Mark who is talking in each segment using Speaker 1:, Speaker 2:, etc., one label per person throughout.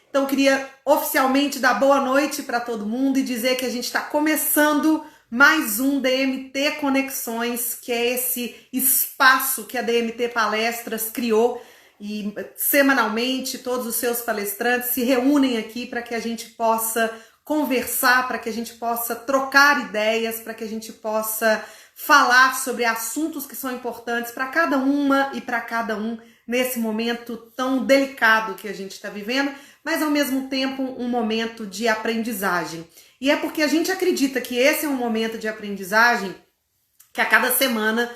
Speaker 1: Então, eu queria oficialmente dar boa noite para todo mundo e dizer que a gente está começando mais um DMT Conexões, que é esse espaço que a DMT Palestras criou e semanalmente todos os seus palestrantes se reúnem aqui para que a gente possa conversar, para que a gente possa trocar ideias, para que a gente possa falar sobre assuntos que são importantes para cada uma e para cada um nesse momento tão delicado que a gente está vivendo, mas ao mesmo tempo um momento de aprendizagem. E é porque a gente acredita que esse é um momento de aprendizagem que a cada semana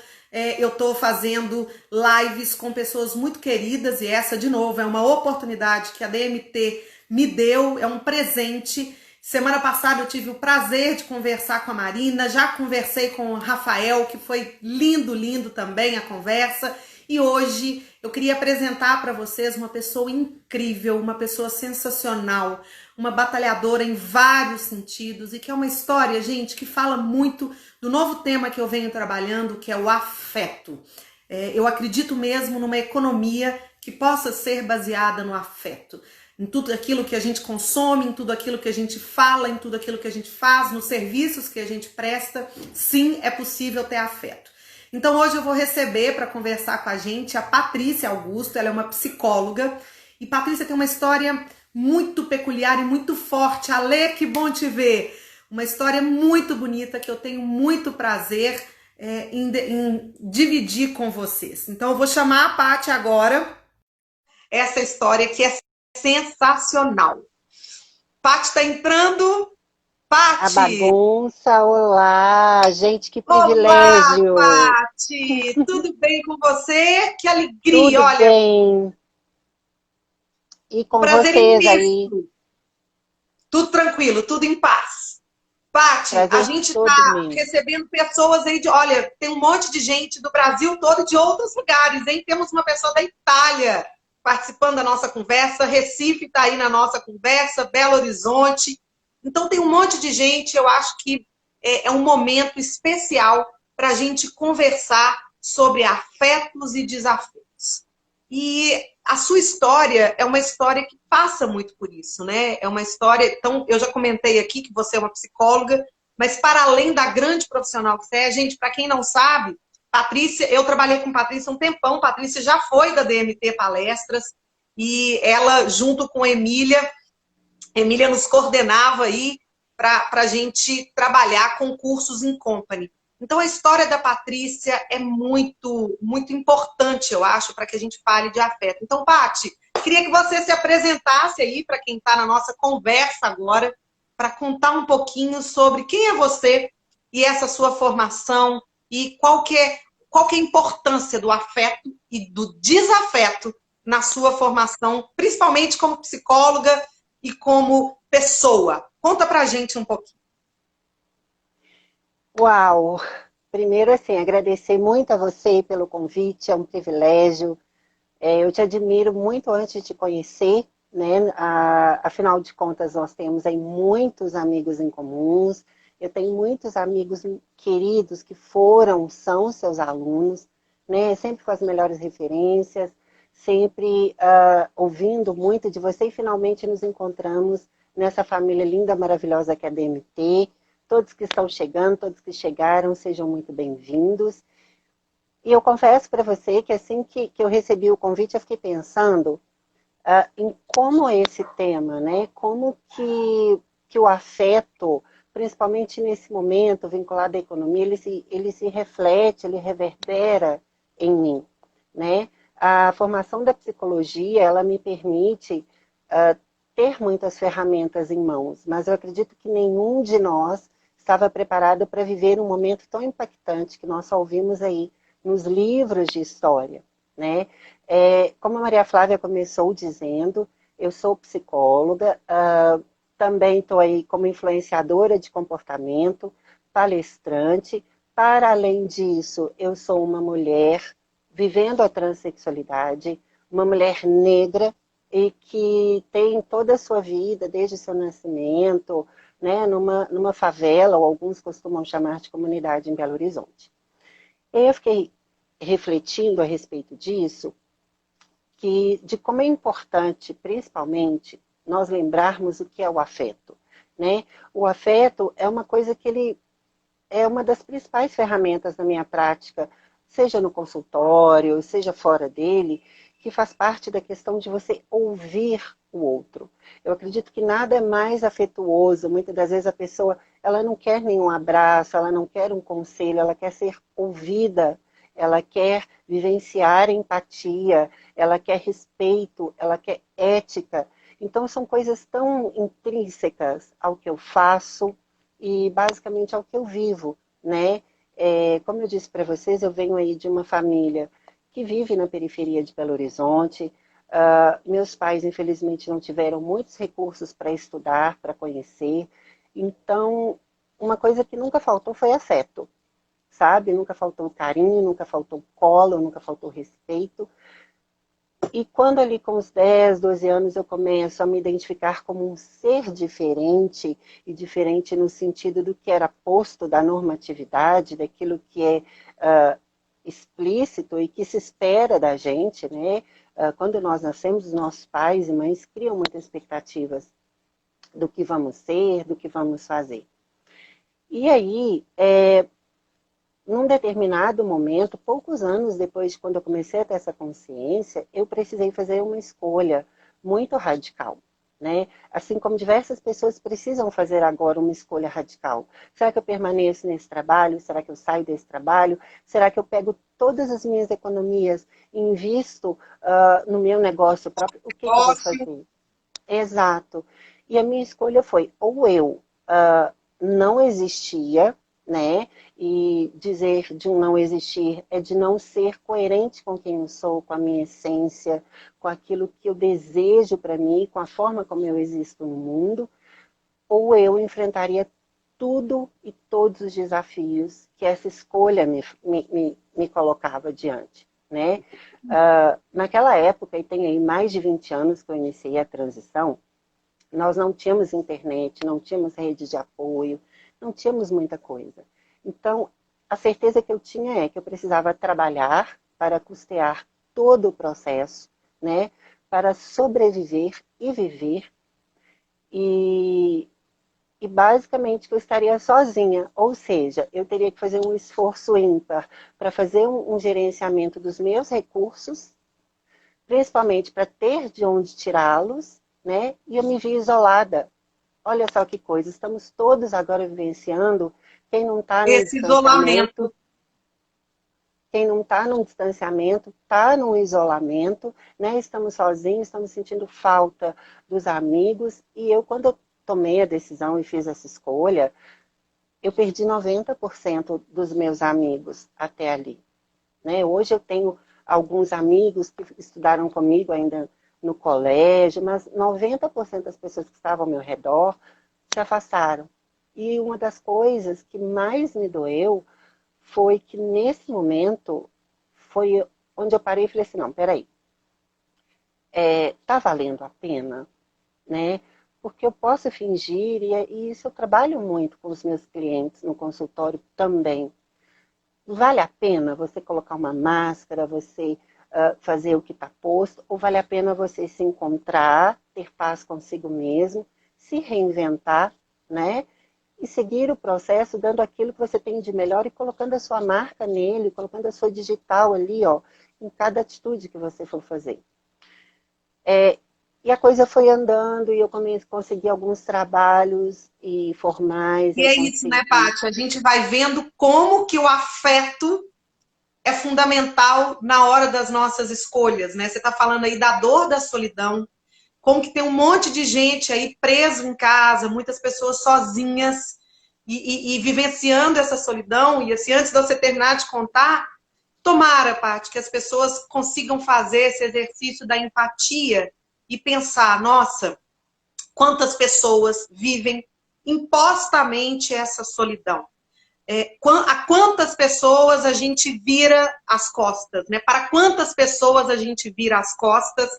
Speaker 1: eu estou fazendo lives com pessoas muito queridas, e essa, de novo, é uma oportunidade que a DMT me deu, é um presente. Semana passada eu tive o prazer de conversar com a Marina, já conversei com o Rafael, que foi lindo, lindo também a conversa. E hoje eu queria apresentar para vocês uma pessoa incrível, uma pessoa sensacional, uma batalhadora em vários sentidos e que é uma história, gente, que fala muito do novo tema que eu venho trabalhando, que é o afeto. Eu acredito mesmo numa economia que possa ser baseada no afeto. Em tudo aquilo que a gente consome, em tudo aquilo que a gente fala, em tudo aquilo que a gente faz, nos serviços que a gente presta, sim, é possível ter afeto. Então hoje eu vou receber para conversar com a gente a Patrícia Augusto, ela é uma psicóloga, e Patrícia tem uma história muito peculiar e muito forte. Alê, que bom te ver! Uma história muito bonita que eu tenho muito prazer em dividir com vocês. Então eu vou chamar a Paty agora, essa história que é sensacional. Paty está entrando.
Speaker 2: A
Speaker 1: Paty!
Speaker 2: bagunça, olá, gente, que
Speaker 1: Olá,
Speaker 2: privilégio.
Speaker 1: Paty! Tudo bem com você? Que alegria!
Speaker 2: Tudo
Speaker 1: Olha,
Speaker 2: bem? E
Speaker 1: um
Speaker 2: com
Speaker 1: prazer
Speaker 2: vocês aí,
Speaker 1: imenso. Tudo tranquilo, tudo em paz. Paty, a
Speaker 2: prazer
Speaker 1: gente
Speaker 2: todo
Speaker 1: está
Speaker 2: meu.
Speaker 1: recebendo pessoas aí de, olha, tem um monte de gente do Brasil todo e de outros lugares, hein? Temos uma pessoa da Itália participando da nossa conversa, Recife está aí na nossa conversa, Belo Horizonte. Então tem um monte de gente, eu acho que é um momento especial para a gente conversar sobre afetos e desafios. E a sua história é uma história que passa muito por isso, né? É uma história. Então, eu já comentei aqui que você é uma psicóloga, mas para além da grande profissional que você é, gente, para quem não sabe, Patrícia, eu trabalhei com Patrícia um tempão, Patrícia já foi da DMT Palestras, e ela, junto com a Emília nos coordenava aí para a gente trabalhar com cursos em company. Então, a história da Patrícia é muito, muito importante, eu acho, para que a gente fale de afeto. Então, Paty, queria que você se apresentasse aí para quem está na nossa conversa agora, para contar um pouquinho sobre quem é você e essa sua formação e qual que é a importância do afeto e do desafeto na sua formação, principalmente como psicóloga e como pessoa. Conta pra gente um pouquinho.
Speaker 2: Uau! Primeiro, assim, agradecer muito a você pelo convite, é um privilégio. Eu te admiro muito antes de te conhecer, né? Afinal de contas, nós temos aí muitos amigos em comuns. Eu tenho muitos amigos queridos que são seus alunos, né? Sempre com as melhores referências, sempre ouvindo muito de você e finalmente nos encontramos nessa família linda, maravilhosa que é a DMT. Todos que estão chegando, todos que chegaram, sejam muito bem-vindos. E eu confesso para você que assim que eu recebi o convite, eu fiquei pensando em como esse tema, né? Como que o afeto, principalmente nesse momento vinculado à economia, ele se reflete, ele reverbera em mim, né? A formação da psicologia, ela me permite ter muitas ferramentas em mãos, mas eu acredito que nenhum de nós estava preparado para viver um momento tão impactante que nós só ouvimos aí nos livros de história, né? Como a Maria Flávia começou dizendo, eu sou psicóloga, também estou aí como influenciadora de comportamento, palestrante. Para além disso, eu sou uma mulher vivendo a transexualidade, uma mulher negra e que tem toda a sua vida, desde seu nascimento, né, numa favela, ou alguns costumam chamar de comunidade em Belo Horizonte. Eu fiquei refletindo a respeito disso, de como é importante, principalmente, nós lembrarmos o que é o afeto, né? O afeto é uma coisa que ele é uma das principais ferramentas da minha prática, seja no consultório, seja fora dele, que faz parte da questão de você ouvir o outro. Eu acredito que nada é mais afetuoso. Muitas das vezes a pessoa, ela não quer nenhum abraço, ela não quer um conselho, ela quer ser ouvida, ela quer vivenciar empatia, ela quer respeito, ela quer ética. Então são coisas tão intrínsecas ao que eu faço e basicamente ao que eu vivo, né? Como eu disse para vocês, eu venho aí de uma família que vive na periferia de Belo Horizonte. Meus pais, infelizmente, não tiveram muitos recursos para estudar, para conhecer. Então, uma coisa que nunca faltou foi afeto, sabe? Nunca faltou carinho, nunca faltou colo, nunca faltou respeito. E quando ali com os 10, 12 anos eu começo a me identificar como um ser diferente, e diferente no sentido do que era posto da normatividade, daquilo que é explícito e que se espera da gente, né? Quando nós nascemos, os nossos pais e mães criam muitas expectativas do que vamos ser, do que vamos fazer. E aí, num determinado momento, poucos anos depois de quando eu comecei a ter essa consciência, eu precisei fazer uma escolha muito radical, né? Assim como diversas pessoas precisam fazer agora uma escolha radical. Será que eu permaneço nesse trabalho? Será que eu saio desse trabalho? Será que eu pego todas as minhas economias e invisto no meu negócio próprio? O que eu vou fazer? Exato. E a minha escolha foi, ou eu não existia, né? E dizer de um não existir é de não ser coerente com quem eu sou, com a minha essência, com aquilo que eu desejo para mim, com a forma como eu existo no mundo, ou eu enfrentaria tudo e todos os desafios que essa escolha me colocava diante, né? Naquela época, e tem aí mais de 20 anos que eu iniciei a transição, nós não tínhamos internet, não tínhamos rede de apoio, não tínhamos muita coisa. Então, a certeza que eu tinha é que eu precisava trabalhar para custear todo o processo, né, para sobreviver e viver, e basicamente que eu estaria sozinha, ou seja, eu teria que fazer um esforço ímpar para fazer um gerenciamento dos meus recursos, principalmente para ter de onde tirá-los, né? E eu me vi isolada. Olha só que coisa, estamos todos agora vivenciando, quem não está no
Speaker 1: Esse isolamento.
Speaker 2: distanciamento, quem não está num distanciamento, está num isolamento, né? Estamos sozinhos, estamos sentindo falta dos amigos, e eu, quando eu tomei a decisão e fiz essa escolha, eu perdi 90% dos meus amigos até ali, né? Hoje eu tenho alguns amigos que estudaram comigo ainda no colégio, mas 90% das pessoas que estavam ao meu redor se afastaram. E uma das coisas que mais me doeu foi que nesse momento foi onde eu parei e falei assim, não, peraí, tá valendo a pena, né? Porque eu posso fingir, e isso eu trabalho muito com os meus clientes no consultório também. Vale a pena você colocar uma máscara, você fazer o que está posto, ou vale a pena você se encontrar, ter paz consigo mesmo, se reinventar, né? E seguir o processo dando aquilo que você tem de melhor e colocando a sua marca nele, colocando a sua digital ali, ó, em cada atitude que você for fazer. E a coisa foi andando e eu consegui alguns trabalhos e formais.
Speaker 1: E é isso, né, Paty? A gente vai vendo como que o afeto é fundamental na hora das nossas escolhas, né? Você está falando aí da dor da solidão, como que tem um monte de gente aí preso em casa, muitas pessoas sozinhas e vivenciando essa solidão. E assim, antes de você terminar de contar, tomara, Paty, que as pessoas consigam fazer esse exercício da empatia e pensar, nossa, quantas pessoas vivem impostamente essa solidão. A quantas pessoas a gente vira as costas, né? Para quantas pessoas a gente vira as costas,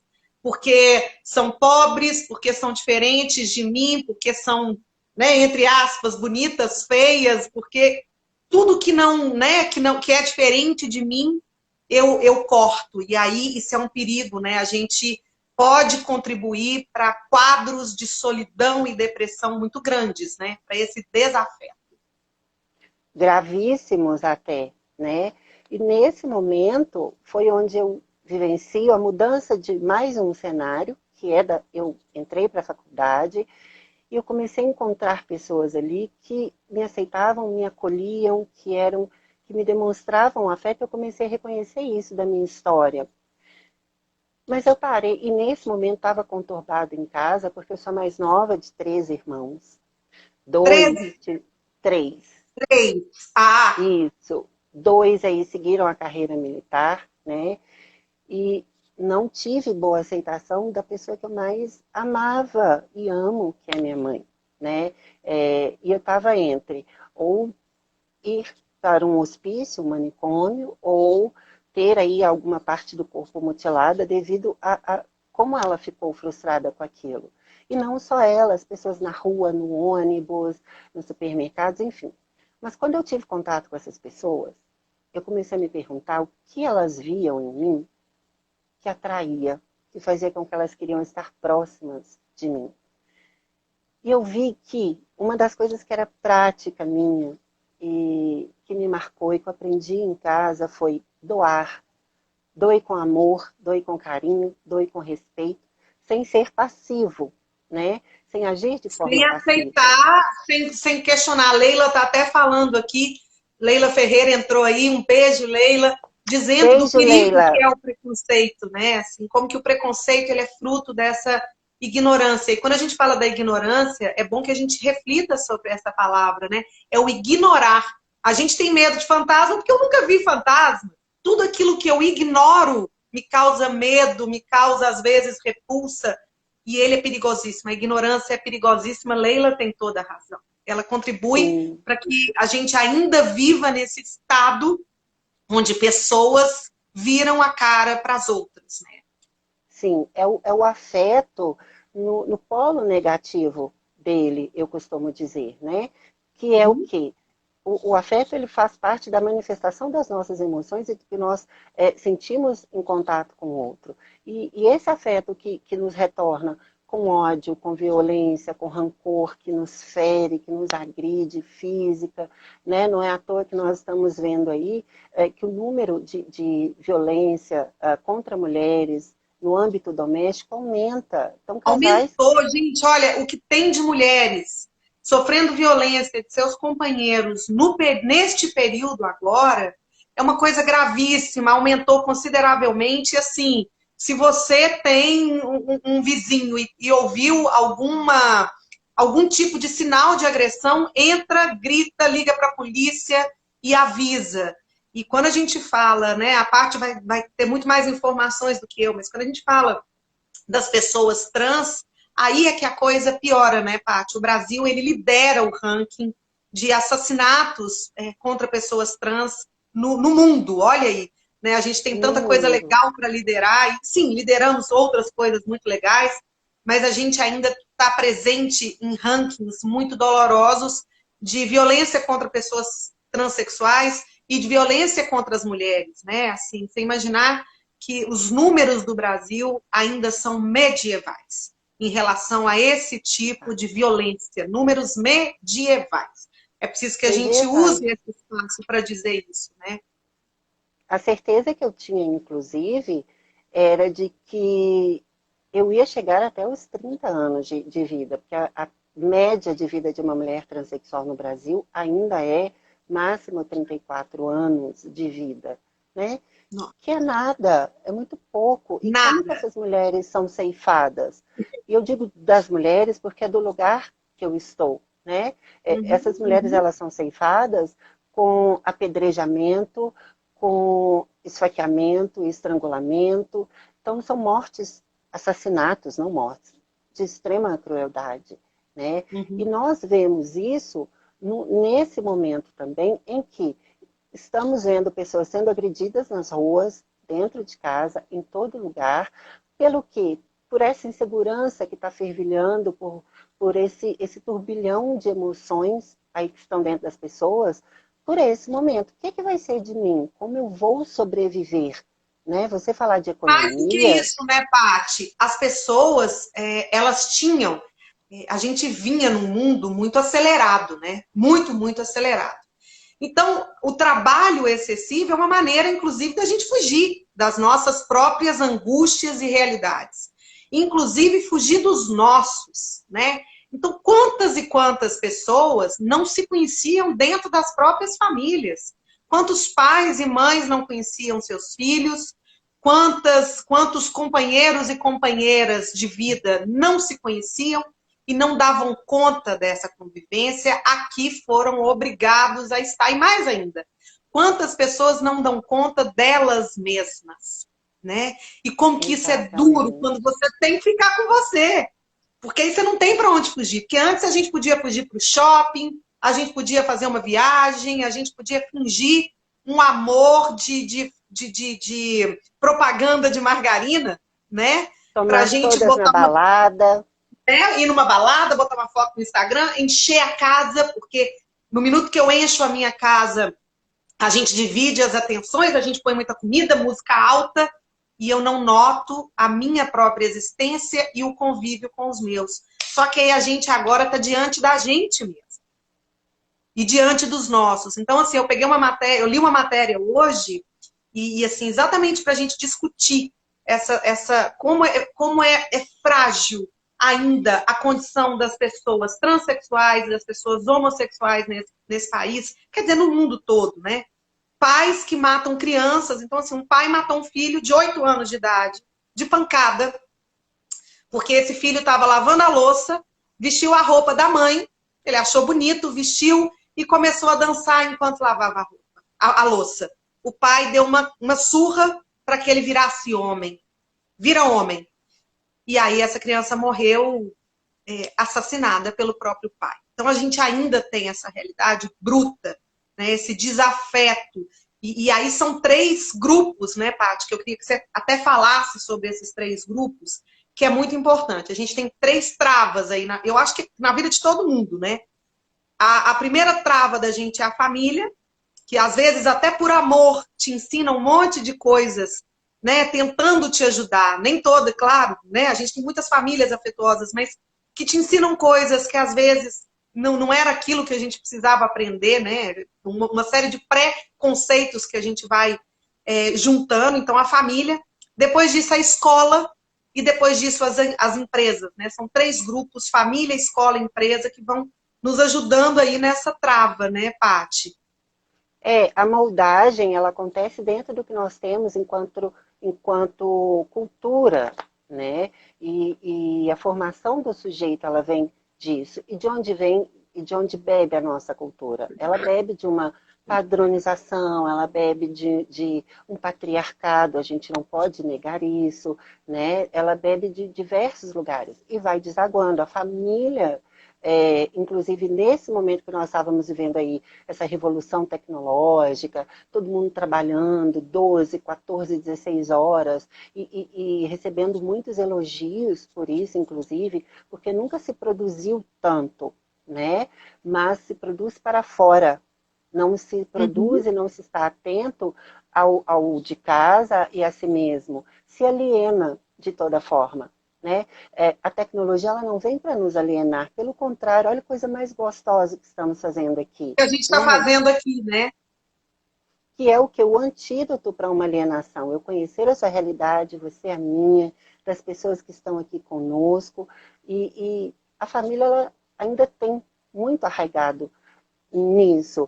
Speaker 1: porque são pobres, porque são diferentes de mim, porque são, né, entre aspas, bonitas, feias, porque tudo que não, né, que é diferente de mim, eu corto. E aí isso é um perigo, né? A gente pode contribuir para quadros de solidão e depressão muito grandes, né? Para esse desafeto.
Speaker 2: Gravíssimos até, né? E nesse momento foi onde eu vivencio a mudança de mais um cenário, que eu entrei para a faculdade e eu comecei a encontrar pessoas ali que me aceitavam, me acolhiam, que me demonstravam afeto. Eu comecei a reconhecer isso da minha história. Mas eu parei, e nesse momento estava conturbado em casa, porque eu sou a mais nova de 3 irmãos.
Speaker 1: 13,
Speaker 2: Dois, três.
Speaker 1: 3. Ah,
Speaker 2: Isso. Dois aí seguiram a carreira militar, né? E não tive boa aceitação da pessoa que eu mais amava e amo, que é minha mãe, né? E eu estava entre ou ir para um hospício, um manicômio, ou ter aí alguma parte do corpo mutilada devido a como ela ficou frustrada com aquilo. E não só ela, as pessoas na rua, no ônibus, nos supermercados, enfim. Mas quando eu tive contato com essas pessoas, eu comecei a me perguntar o que elas viam em mim que atraía, que fazia com que elas queriam estar próximas de mim. E eu vi que uma das coisas que era prática minha e que me marcou e que eu aprendi em casa foi doar. Doe com amor, doe com carinho, doe com respeito, sem ser passivo, né? Sem agir de
Speaker 1: sem
Speaker 2: forma passiva.
Speaker 1: aceitar, sem questionar. A Leila está até falando aqui, Leila Ferreira entrou aí, um beijo, Leila, dizendo do
Speaker 2: Beijo,
Speaker 1: perigo que
Speaker 2: Leila.
Speaker 1: é o preconceito, né? Assim, como que o preconceito ele é fruto dessa ignorância. E quando a gente fala da ignorância, é bom que a gente reflita sobre essa palavra, né? É o ignorar. A gente tem medo de fantasma porque eu nunca vi fantasma. Tudo aquilo que eu ignoro me causa medo, me causa, às vezes, repulsa. E ele é perigosíssimo. A ignorância é perigosíssima. Leila tem toda a razão. Ela contribui
Speaker 2: Sim,
Speaker 1: para que a gente ainda viva nesse estado onde pessoas viram a cara para as outras, né?
Speaker 2: sim. É o afeto no polo negativo dele, eu costumo dizer, né? Que é o
Speaker 1: Uhum.
Speaker 2: quê? O afeto ele faz parte da manifestação das nossas emoções e que nós sentimos em contato com o outro. E esse afeto que nos retorna com ódio, com violência, com rancor, que nos fere, que nos agride física, né? Não é à toa que nós estamos vendo aí que o número de violência contra mulheres no âmbito doméstico aumenta. Então, casais.
Speaker 1: Aumentou, gente. Olha, o que tem de mulheres sofrendo violência de seus companheiros neste período agora é uma coisa gravíssima, aumentou consideravelmente. Assim, se você tem um vizinho e ouviu algum tipo de sinal de agressão, entra, grita, liga para a polícia e avisa. E quando a gente fala, né, a parte vai ter muito mais informações do que eu, mas quando a gente fala das pessoas trans, aí é que a coisa piora, né, Paty? O Brasil, ele lidera o ranking de assassinatos contra pessoas trans no mundo, olha aí. Né? A gente tem
Speaker 2: No
Speaker 1: tanta coisa
Speaker 2: mundo.
Speaker 1: legal para liderar, e sim, lideramos outras coisas muito legais, mas a gente ainda está presente em rankings muito dolorosos de violência contra pessoas transexuais e de violência contra as mulheres, né? Assim, você imaginar que os números do Brasil ainda são medievais em relação a esse tipo de violência, números medievais. É preciso que a gente use
Speaker 2: Medievais.
Speaker 1: esse espaço para dizer isso, né?
Speaker 2: A certeza que eu tinha, inclusive, era de que eu ia chegar até os 30 anos de vida, porque a média de vida de uma mulher transexual no Brasil ainda é máximo 34 anos de vida, né?
Speaker 1: Não,
Speaker 2: Que é nada, é muito pouco. E como que
Speaker 1: nada.
Speaker 2: essas mulheres são ceifadas? E eu digo das mulheres porque é do lugar que eu estou, né? Essas
Speaker 1: Uhum,
Speaker 2: mulheres,
Speaker 1: uhum.
Speaker 2: elas são ceifadas com apedrejamento, com esfaqueamento, estrangulamento. Então, são mortes, assassinatos, não mortes, de extrema crueldade, né? E
Speaker 1: Uhum.
Speaker 2: nós vemos isso nesse momento também em que estamos vendo pessoas sendo agredidas nas ruas, dentro de casa, em todo lugar, pelo quê? Por essa insegurança que está fervilhando, por esse turbilhão de emoções aí que estão dentro das pessoas, por esse momento. O que vai ser de mim? Como eu vou sobreviver? né? Você falar de
Speaker 1: Mais do que
Speaker 2: economia,
Speaker 1: isso, né, Paty? As pessoas, elas tinham. A gente vinha num mundo muito acelerado, né? Muito, muito acelerado. Então, o trabalho excessivo é uma maneira, inclusive, da gente fugir das nossas próprias angústias e realidades. Inclusive, fugir dos nossos, né? Então, quantas e quantas pessoas não se conheciam dentro das próprias famílias? Quantos pais e mães não conheciam seus filhos? Quantos companheiros e companheiras de vida não se conheciam e não davam conta dessa convivência, aqui foram obrigados a estar. E mais ainda, quantas pessoas não dão conta delas mesmas, né? E como que isso é duro
Speaker 2: exatamente.
Speaker 1: quando você tem que ficar com você. Porque aí você não tem para onde fugir. Porque antes a gente podia fugir para o shopping, a gente podia fazer uma viagem, a gente podia fingir um amor de propaganda de margarina, né? Para a
Speaker 2: Tomar
Speaker 1: gente
Speaker 2: todas na
Speaker 1: botar uma,
Speaker 2: balada.
Speaker 1: né, ir numa balada, botar uma foto no Instagram, encher a casa, porque no minuto que eu encho a minha casa, a gente divide as atenções, a gente põe muita comida, música alta, e eu não noto a minha própria existência e o convívio com os meus. Só que aí a gente agora está diante da gente mesmo. E diante dos nossos. Então, assim, eu peguei uma matéria, eu li uma matéria hoje, e assim, exatamente para a gente discutir como é frágil ainda a condição das pessoas transexuais, das pessoas homossexuais nesse país, quer dizer, no mundo todo, né? Pais que matam crianças. Então, assim, um pai matou um filho de 8 anos de idade, de pancada, porque esse filho estava lavando a louça, vestiu a roupa da mãe, ele achou bonito, vestiu e começou a dançar enquanto lavava a roupa, a louça. O pai deu uma surra para que ele virasse homem. Vira homem. E aí essa criança morreu assassinada pelo próprio pai. Então a gente ainda tem essa realidade bruta, né, esse desafeto. E aí são três grupos, né, Paty, que eu queria que você até falasse sobre esses três grupos, que é muito importante. A gente tem três travas aí, eu acho que na vida de todo mundo, né? A primeira trava da gente é a família, que às vezes até por amor te ensina um monte de coisas, né, tentando te ajudar. Nem toda, claro, né? A gente tem muitas famílias afetuosas, mas que te ensinam coisas que às vezes não era aquilo que a gente precisava aprender, né? Uma série de pré-conceitos que a gente vai juntando. Então, a família, depois disso a escola e depois disso as empresas, né? São três grupos, família, escola, empresa, que vão nos ajudando aí nessa trava, né, Paty?
Speaker 2: A moldagem, ela acontece dentro do que nós temos enquanto cultura, né? E a formação do sujeito, ela vem disso. E de onde vem e de onde bebe a nossa cultura? Ela bebe de uma padronização, ela bebe de um patriarcado, a gente não pode negar isso, né? Ela bebe de diversos lugares e vai desaguando. A família, inclusive nesse momento que nós estávamos vivendo aí, essa revolução tecnológica, todo mundo trabalhando 12, 14, 16 horas e recebendo muitos elogios por isso, inclusive, porque nunca se produziu tanto, né? Mas se produz para fora. Não se produz
Speaker 1: Uhum.
Speaker 2: e não se está atento ao de casa e a si mesmo. Se aliena de toda forma. Né? A tecnologia ela não vem para nos alienar, pelo contrário, olha a coisa mais gostosa que estamos fazendo aqui,
Speaker 1: Que a gente está
Speaker 2: né?
Speaker 1: fazendo aqui, né?
Speaker 2: Que é o antídoto para uma alienação. Eu conhecer a sua realidade, você a minha, das pessoas que estão aqui conosco, e a família ela ainda tem muito arraigado nisso.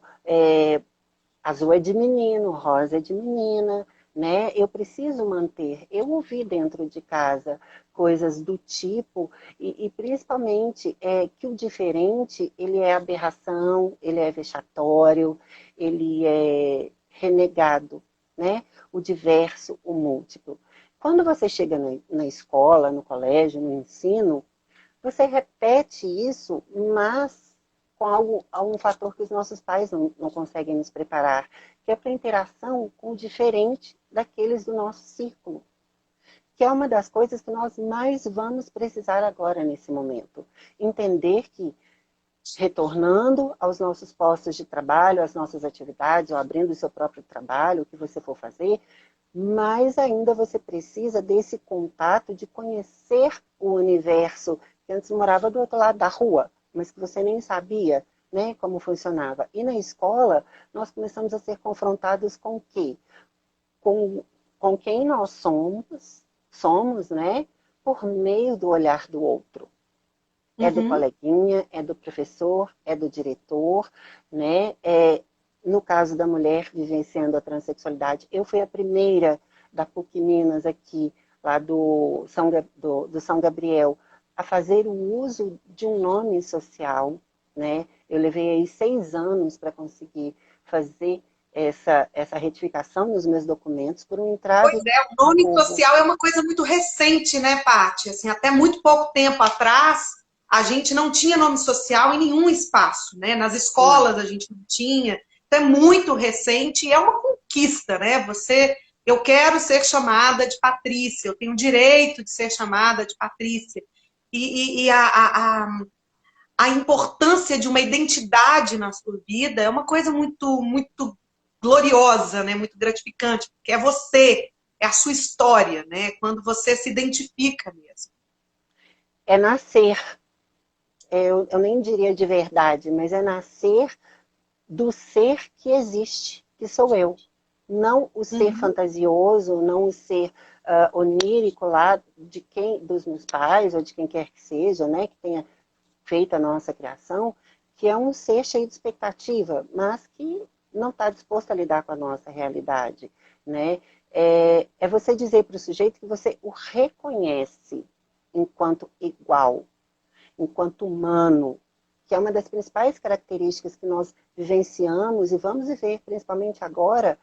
Speaker 2: Azul é de menino, rosa é de menina, né? Eu preciso manter. Eu ouvi dentro de casa coisas do tipo, e principalmente que o diferente, ele é aberração, ele é vexatório, ele é renegado, né? O diverso, o múltiplo. Quando você chega na escola, no colégio, no ensino, você repete isso, mas com algum fator que os nossos pais não conseguem nos preparar, que é para a interação com o diferente daqueles do nosso círculo, que é uma das coisas que nós mais vamos precisar agora nesse momento. Entender que, retornando aos nossos postos de trabalho, às nossas atividades, ou abrindo o seu próprio trabalho, o que você for fazer, mais ainda você precisa desse contato de conhecer o universo, que antes morava do outro lado da rua, mas que você nem sabia, né, como funcionava. E na escola, nós começamos a ser confrontados com o quê? Com quem nós somos, né, por meio do olhar do outro. É do
Speaker 1: Uhum.
Speaker 2: coleguinha, é do professor, é do diretor, né? No caso da mulher vivenciando a transexualidade, eu fui a primeira da PUC Minas aqui, lá do São Gabriel, a fazer o uso de um nome social, né? Eu levei aí 6 anos para conseguir fazer essa retificação nos meus documentos por um
Speaker 1: Pois
Speaker 2: entrave
Speaker 1: é, o nome
Speaker 2: bobo.
Speaker 1: social é uma coisa muito recente, né, Paty? Assim, até muito pouco tempo atrás, a gente não tinha nome social em nenhum espaço, né? Nas
Speaker 2: Não.
Speaker 1: escolas a gente não tinha. Então é muito recente e é uma conquista, né? Eu quero ser chamada de Patrícia, eu tenho o direito de ser chamada de Patrícia. E a importância de uma identidade na sua vida é uma coisa muito, muito gloriosa, né? Muito gratificante, porque é você, é a sua história, né? Quando você se identifica mesmo.
Speaker 2: É nascer, eu nem diria de verdade, mas é nascer do ser que existe, que sou eu. Não o ser
Speaker 1: Uhum.
Speaker 2: fantasioso, não o ser onírico lá dos meus pais ou de quem quer que seja, né, que tenha feito a nossa criação, que é um ser cheio de expectativa, mas que não está disposto a lidar com a nossa realidade, né? É você dizer para o sujeito que você o reconhece enquanto igual, enquanto humano, que é uma das principais características que nós vivenciamos e vamos viver, principalmente agora,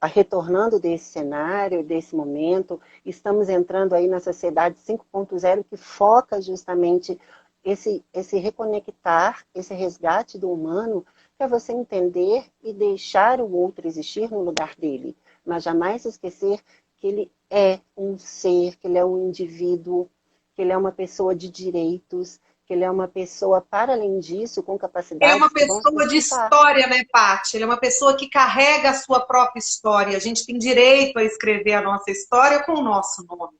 Speaker 2: retornando desse cenário, desse momento, estamos entrando aí na sociedade 5.0 que foca justamente esse reconectar, esse resgate do humano, para você entender e deixar o outro existir no lugar dele, mas jamais esquecer que ele é um ser, que ele é um indivíduo, que ele é uma pessoa de direitos, que ele é uma pessoa, para além disso, com
Speaker 1: Ele é uma
Speaker 2: capacidades que vão
Speaker 1: pessoa de
Speaker 2: acrescentar.
Speaker 1: história, né, Paty? Ele é uma pessoa que carrega a sua própria história. A gente tem direito a escrever a nossa história com o nosso nome,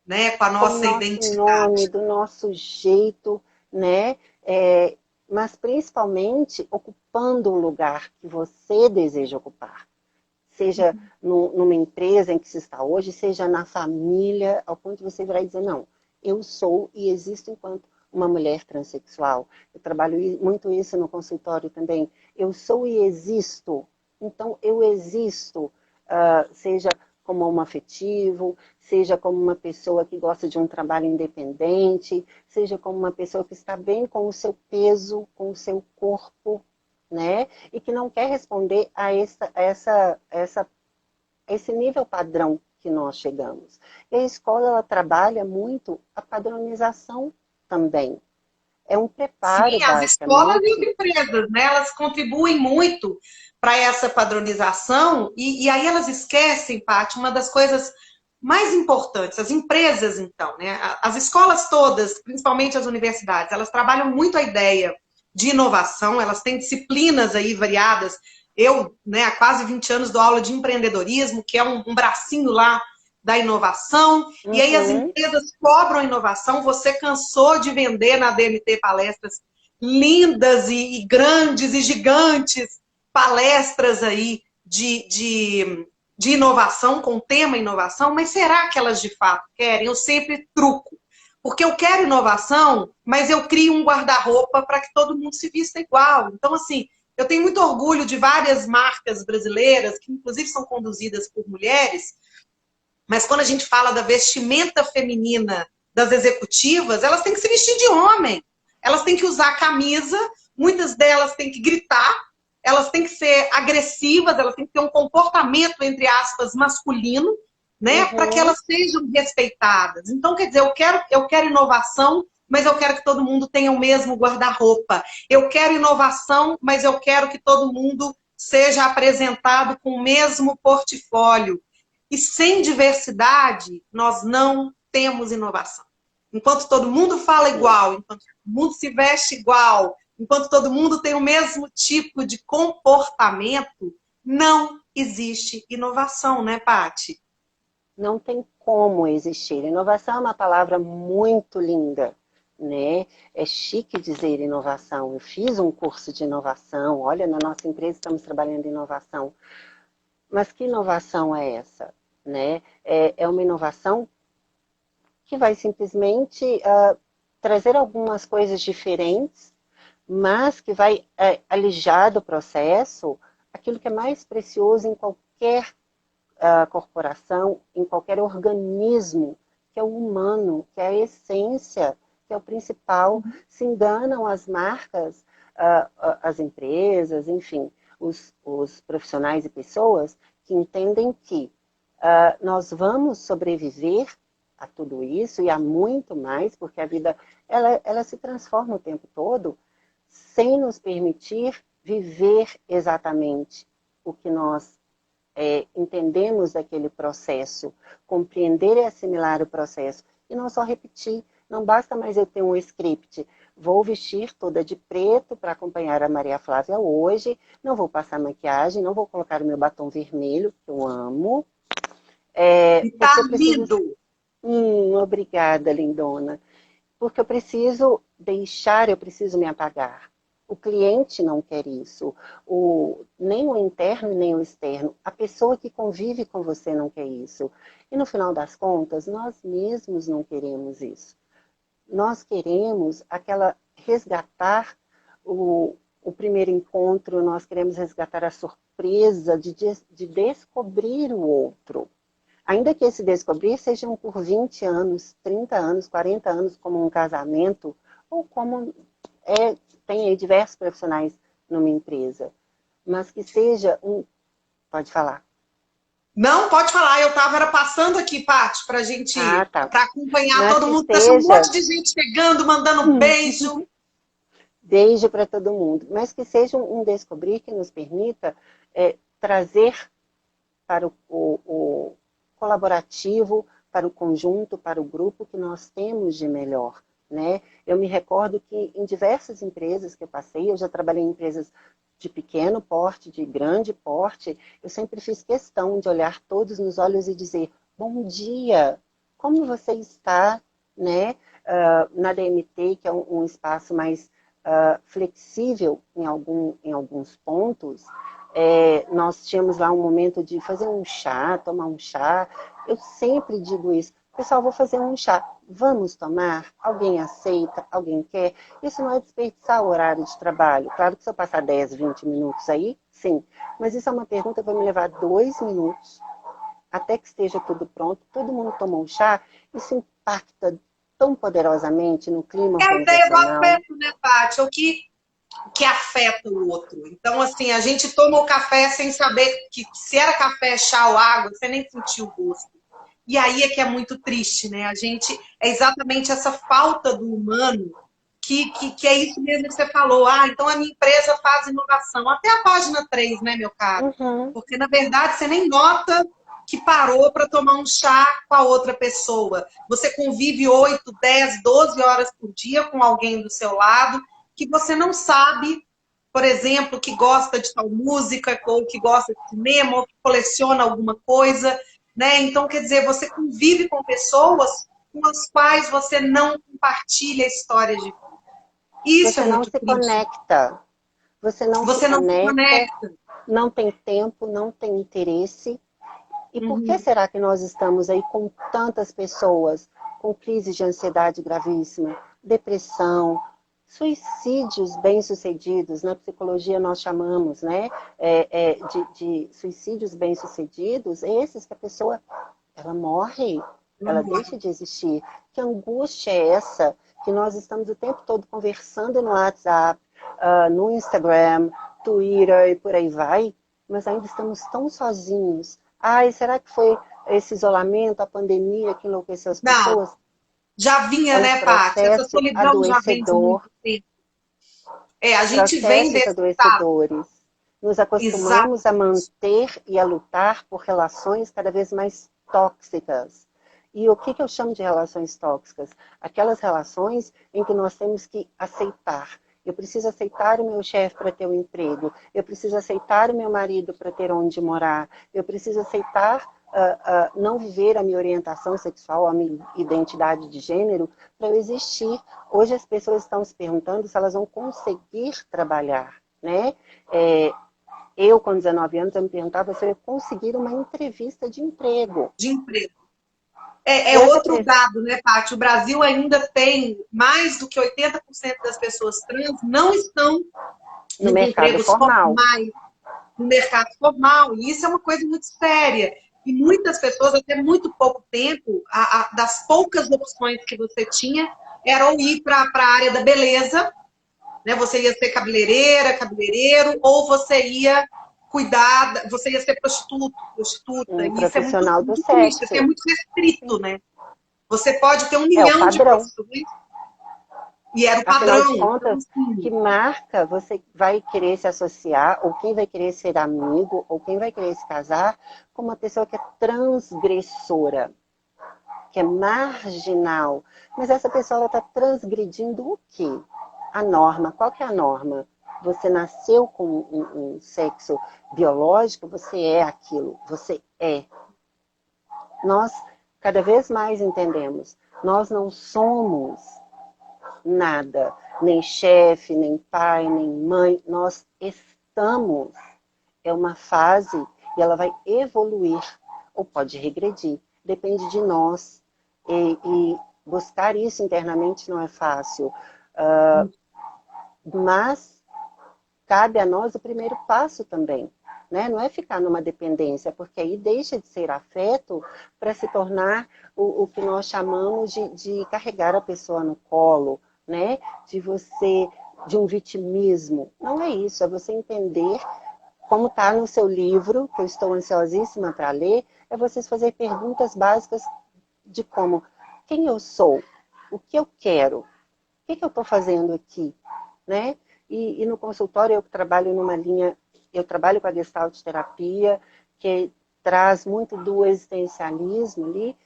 Speaker 1: né? Com a
Speaker 2: Com o
Speaker 1: nossa
Speaker 2: nosso nome,
Speaker 1: identidade.
Speaker 2: do nosso jeito, né? É, mas principalmente ocupando o lugar que você deseja ocupar. Seja numa empresa em que se está hoje, seja na família, ao ponto de você virar e dizer, não, eu sou e existo enquanto uma mulher transexual. Eu trabalho muito isso no consultório também. Eu sou e existo. Então, eu existo, seja como homoafetivo, seja como uma pessoa que gosta de um trabalho independente, seja como uma pessoa que está bem com o seu peso, com o seu corpo, né? E que não quer responder a esse nível padrão que nós chegamos. E a escola ela trabalha muito a padronização também. É um preparo,
Speaker 1: Sim, as escolas e as
Speaker 2: basicamente.
Speaker 1: empresas, né? Elas contribuem muito para essa padronização e aí elas esquecem, Paty, uma das coisas mais importantes. As empresas, então, né? As escolas todas, principalmente as universidades, elas trabalham muito a ideia de inovação, elas têm disciplinas aí variadas. Eu, né, há quase 20 anos dou aula de empreendedorismo, que é um bracinho lá da inovação, e aí as
Speaker 2: Uhum.
Speaker 1: empresas cobram inovação. Você cansou de vender na DMT palestras lindas e grandes e gigantes, palestras aí de inovação, com tema inovação, mas será que elas de fato querem? Eu sempre truco. Porque eu quero inovação, mas eu crio um guarda-roupa para que todo mundo se vista igual. Então, assim, eu tenho muito orgulho de várias marcas brasileiras, que inclusive são conduzidas por mulheres, mas quando a gente fala da vestimenta feminina das executivas, elas têm que se vestir de homem. Elas têm que usar camisa, muitas delas têm que gritar, elas têm que ser agressivas, elas têm que ter um comportamento, entre aspas, masculino, né? Para que
Speaker 2: Uhum.
Speaker 1: elas sejam respeitadas. Então, quer dizer, eu quero inovação, mas eu quero que todo mundo tenha o mesmo guarda-roupa. Eu quero inovação, mas eu quero que todo mundo seja apresentado com o mesmo portfólio. E sem diversidade, nós não temos inovação. Enquanto todo mundo fala igual, enquanto todo mundo se veste igual, enquanto todo mundo tem o mesmo tipo de comportamento, não existe inovação, né, Paty?
Speaker 2: Não tem como existir. Inovação é uma palavra muito linda, né? É chique dizer inovação. Eu fiz um curso de inovação. Olha, na nossa empresa estamos trabalhando em inovação. Mas que inovação é essa? Né? É uma inovação que vai simplesmente trazer algumas coisas diferentes, mas que vai alijar do processo aquilo que é mais precioso em qualquer corporação, em qualquer organismo, que é o humano, que é a essência, que é o principal. Se enganam as marcas, as empresas, enfim, os profissionais e pessoas que entendem que nós vamos sobreviver a tudo isso e a muito mais, porque a vida ela se transforma o tempo todo, sem nos permitir viver exatamente o que nós entendemos daquele processo, compreender e assimilar o processo, e não só repetir. Não basta mais eu ter um script. Vou vestir toda de preto para acompanhar a Maria Flávia hoje, não vou passar maquiagem, não vou colocar o meu batom vermelho, que eu amo.
Speaker 1: E tá
Speaker 2: Porque eu preciso...
Speaker 1: lindo.
Speaker 2: Obrigada, lindona. Porque eu preciso deixar, eu preciso me apagar. O cliente não quer isso. Nem o interno, nem o externo. A pessoa que convive com você não quer isso. E no final das contas, nós mesmos não queremos isso. Nós queremos resgatar o primeiro encontro, nós queremos resgatar a surpresa de descobrir o outro. Ainda que esse descobrir sejam por 20 anos, 30 anos, 40 anos, como um casamento, ou como tem aí diversos profissionais numa empresa, mas que seja um... Pode falar.
Speaker 1: Não, pode falar. Eu estava passando aqui, Paty,
Speaker 2: Tá.
Speaker 1: para acompanhar
Speaker 2: Mas
Speaker 1: todo
Speaker 2: que
Speaker 1: mundo. Tá um
Speaker 2: seja...
Speaker 1: monte de gente chegando, mandando um beijo.
Speaker 2: Beijo para todo mundo. Mas que seja um descobrir que nos permita trazer para o colaborativo, para o conjunto, para o grupo que nós temos de melhor. Né? Eu me recordo que em diversas empresas que eu passei, eu já trabalhei em empresas de pequeno porte, de grande porte, eu sempre fiz questão de olhar todos nos olhos e dizer, bom dia, como você está? Né? Na DMT, que é um espaço mais flexível em alguns pontos, nós tínhamos lá um momento de fazer um chá, tomar um chá. Eu sempre digo isso. Pessoal, vou fazer um chá. Vamos tomar? Alguém aceita? Alguém quer? Isso não é desperdiçar o horário de trabalho. Claro que se eu passar 10, 20 minutos aí, sim. Mas isso é uma pergunta que vai me levar 2 minutos, até que esteja tudo pronto. Todo mundo tomou um chá. Isso impacta tão poderosamente no clima
Speaker 1: É a ideia do
Speaker 2: organizacional.
Speaker 1: afeto, né, Paty? O que afeta o outro. Então, assim, a gente toma o café sem saber que se era café, chá ou água, você nem sentiu o gosto. E aí é que é muito triste, né? A gente é exatamente essa falta do humano que é isso mesmo que você falou. Ah, então a minha empresa faz inovação. Até a página 3, né, meu caro?
Speaker 2: Uhum.
Speaker 1: Porque, na verdade, você nem nota que parou para tomar um chá com a outra pessoa. Você convive 8, 10, 12 horas por dia com alguém do seu lado que você não sabe, por exemplo, que gosta de tal música, ou que gosta de cinema, ou que coleciona alguma coisa, né? Então, quer dizer, você convive com pessoas com as quais você não compartilha história de vida. Isso é
Speaker 2: Você não
Speaker 1: muito
Speaker 2: se
Speaker 1: triste.
Speaker 2: conecta. Você não se
Speaker 1: Você não se
Speaker 2: conecta,
Speaker 1: conecta.
Speaker 2: não tem tempo, não tem interesse. E por que
Speaker 1: Uhum.
Speaker 2: será que nós estamos aí com tantas pessoas com crises de ansiedade gravíssima, depressão, suicídios bem-sucedidos? Na psicologia nós chamamos, né, de suicídios bem-sucedidos, esses que a pessoa ela morre, ela deixa de existir. Que angústia é essa que nós estamos o tempo todo conversando no WhatsApp, no Instagram, Twitter e por aí vai, mas ainda estamos tão sozinhos. Ai, será que foi esse isolamento, a pandemia que enlouqueceu as
Speaker 1: Não,
Speaker 2: pessoas?
Speaker 1: já
Speaker 2: É
Speaker 1: vinha,
Speaker 2: um
Speaker 1: né, Paty? Essa
Speaker 2: processo
Speaker 1: solidão já vem de
Speaker 2: adoecedor,
Speaker 1: muito tempo. A gente vem
Speaker 2: processos
Speaker 1: desse estado.
Speaker 2: adoecedores. Nos acostumamos a
Speaker 1: Exatamente.
Speaker 2: manter e a lutar por relações cada vez mais tóxicas. E o que eu chamo de relações tóxicas? Aquelas relações em que nós temos que aceitar. Eu preciso aceitar o meu chefe para ter um emprego. Eu preciso aceitar o meu marido para ter onde morar. Eu preciso aceitar não viver a minha orientação sexual, a minha identidade de gênero, para eu existir. Hoje as pessoas estão se perguntando se elas vão conseguir trabalhar, né? Eu, com 19 anos, eu me perguntava se eu ia conseguir uma entrevista de emprego.
Speaker 1: De emprego. É outro dado, né, Paty? O Brasil ainda tem mais do que 80% das pessoas trans não estão
Speaker 2: no
Speaker 1: em
Speaker 2: mercado
Speaker 1: empregos
Speaker 2: formal.
Speaker 1: formais, no mercado formal. E isso é uma coisa muito séria. E muitas pessoas, até muito pouco tempo, das poucas opções que você tinha, era ou ir para a área da beleza, né? Você ia ser cabeleireira, cabeleireiro, ou você ia cuidar, você ia ser prostituta. E isso é
Speaker 2: profissional do
Speaker 1: muito triste, assim, é
Speaker 2: sexo.
Speaker 1: muito restrito, né? Você pode ter 1
Speaker 2: É o
Speaker 1: milhão de
Speaker 2: padrão.
Speaker 1: profissões e era o
Speaker 2: Afinal
Speaker 1: padrão.
Speaker 2: de contas,
Speaker 1: Então, assim,
Speaker 2: que marca você vai querer se associar, ou quem vai querer ser amigo, ou quem vai querer se casar com uma pessoa que é transgressora, que é marginal. Mas essa pessoa está transgredindo o quê? A norma. Qual que é a norma? Você nasceu com um sexo biológico, você é aquilo, você é. Nós cada vez mais entendemos, nós não somos nada, nem chefe, nem pai, nem mãe, nós estamos. É uma fase e ela vai evoluir ou pode regredir, depende de nós. E buscar isso internamente não é fácil, mas cabe a nós o primeiro passo também. Né? Não é ficar numa dependência, porque aí deixa de ser afeto para se tornar o que nós chamamos de carregar a pessoa no colo, né? De um vitimismo. Não é isso, é você entender, como está no seu livro, que eu estou ansiosíssima para ler, é você fazer perguntas básicas de como, quem eu sou, o que eu quero, o que eu estou fazendo aqui, né? E no consultório eu trabalho numa linha, eu trabalho com a Gestalt terapia, que traz muito do existencialismo ali.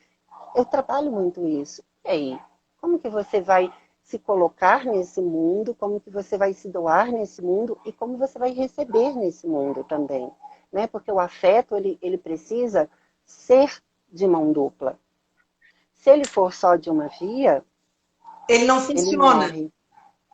Speaker 2: Eu trabalho muito isso. E aí, como que você vai se colocar nesse mundo, como que você vai se doar nesse mundo e como você vai receber nesse mundo também, né? Porque o afeto, ele precisa ser de mão dupla. Se ele for só de uma via,
Speaker 1: ele não
Speaker 2: ele
Speaker 1: funciona.
Speaker 2: morre.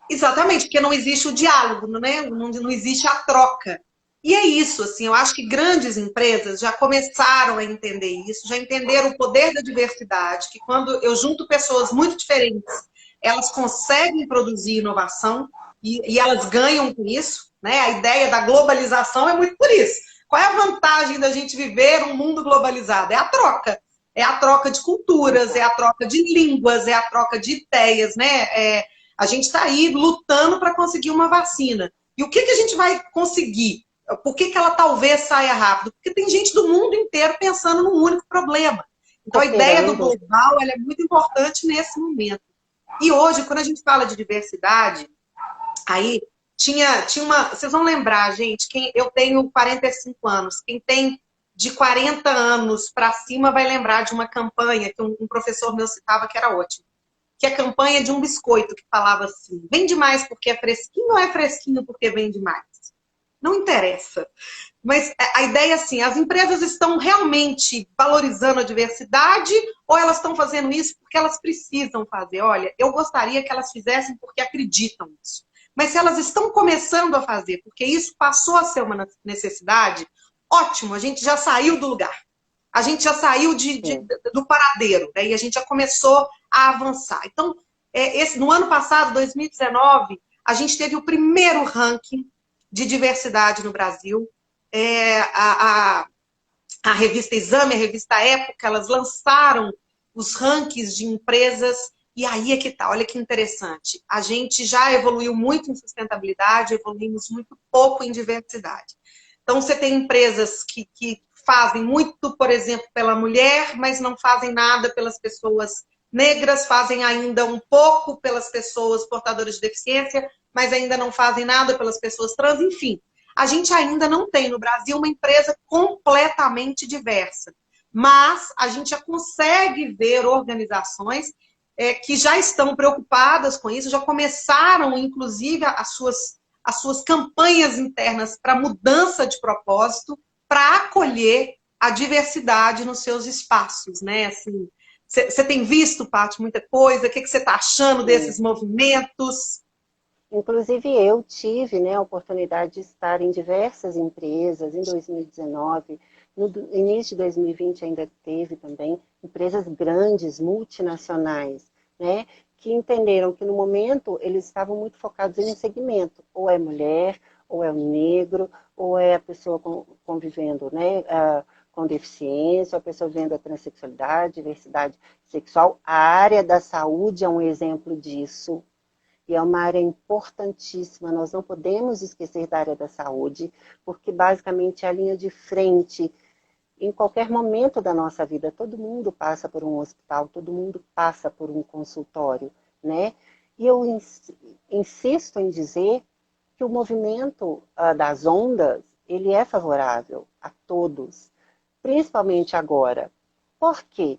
Speaker 1: Exatamente, porque não existe o diálogo, né? Não existe a troca. E é isso, assim, eu acho que grandes empresas já começaram a entender isso, já entenderam o poder da diversidade, que quando eu junto pessoas muito diferentes, elas conseguem produzir inovação e elas ganham com isso, né? A ideia da globalização é muito por isso. Qual é a vantagem da gente viver um mundo globalizado? É a troca. É a troca de culturas, é a troca de línguas, é a troca de ideias, né? A gente está aí lutando para conseguir uma vacina. E o que a gente vai conseguir? Por que ela talvez saia rápido? Porque tem gente do mundo inteiro pensando num único problema. Então, a ideia do global ela é muito importante nesse momento. E hoje, quando a gente fala de diversidade, aí tinha uma... Vocês vão lembrar, gente, eu tenho 45 anos. Quem tem de 40 anos para cima vai lembrar de uma campanha que um professor meu citava que era ótimo. Que é a campanha de um biscoito que falava assim, vende mais porque é fresquinho ou é fresquinho porque vende mais? Não interessa. Mas a ideia é assim, as empresas estão realmente valorizando a diversidade ou elas estão fazendo isso porque elas precisam fazer? Olha, eu gostaria que elas fizessem porque acreditam nisso. Mas se elas estão começando a fazer porque isso passou a ser uma necessidade, ótimo, a gente já saiu do lugar. A gente já saiu do paradeiro, né? E a gente já começou a avançar. Então, no ano passado, 2019, a gente teve o primeiro ranking de diversidade no Brasil. A revista Exame, a revista Época, elas lançaram os rankings de empresas. E aí é que tá, olha que interessante. A gente já evoluiu muito em sustentabilidade, evoluímos muito pouco em diversidade. Então, você tem empresas que fazem muito, por exemplo, pela mulher, mas não fazem nada pelas pessoas negras, fazem ainda um pouco pelas pessoas portadoras de deficiência, mas ainda não fazem nada pelas pessoas trans, enfim. A gente ainda não tem no Brasil uma empresa completamente diversa, mas a gente já consegue ver organizações que já estão preocupadas com isso, já começaram, inclusive, as suas campanhas internas para mudança de propósito, para acolher a diversidade nos seus espaços, né? Assim, você tem visto, Paty, muita coisa? O que você está achando desses movimentos?
Speaker 2: Inclusive, eu tive, né, a oportunidade de estar em diversas empresas em 2019, no início de 2020 ainda teve também empresas grandes, multinacionais, né, que entenderam que no momento eles estavam muito focados em um segmento, ou é mulher, ou é o negro, ou é a pessoa convivendo, né, com deficiência, ou a pessoa vivendo a transexualidade, diversidade sexual. A área da saúde é um exemplo disso. E é uma área importantíssima, nós não podemos esquecer da área da saúde, porque basicamente é a linha de frente em qualquer momento da nossa vida. Todo mundo passa por um hospital, todo mundo passa por um consultório, né? E eu insisto em dizer que o movimento das ondas, ele é favorável a todos, principalmente agora. Por quê?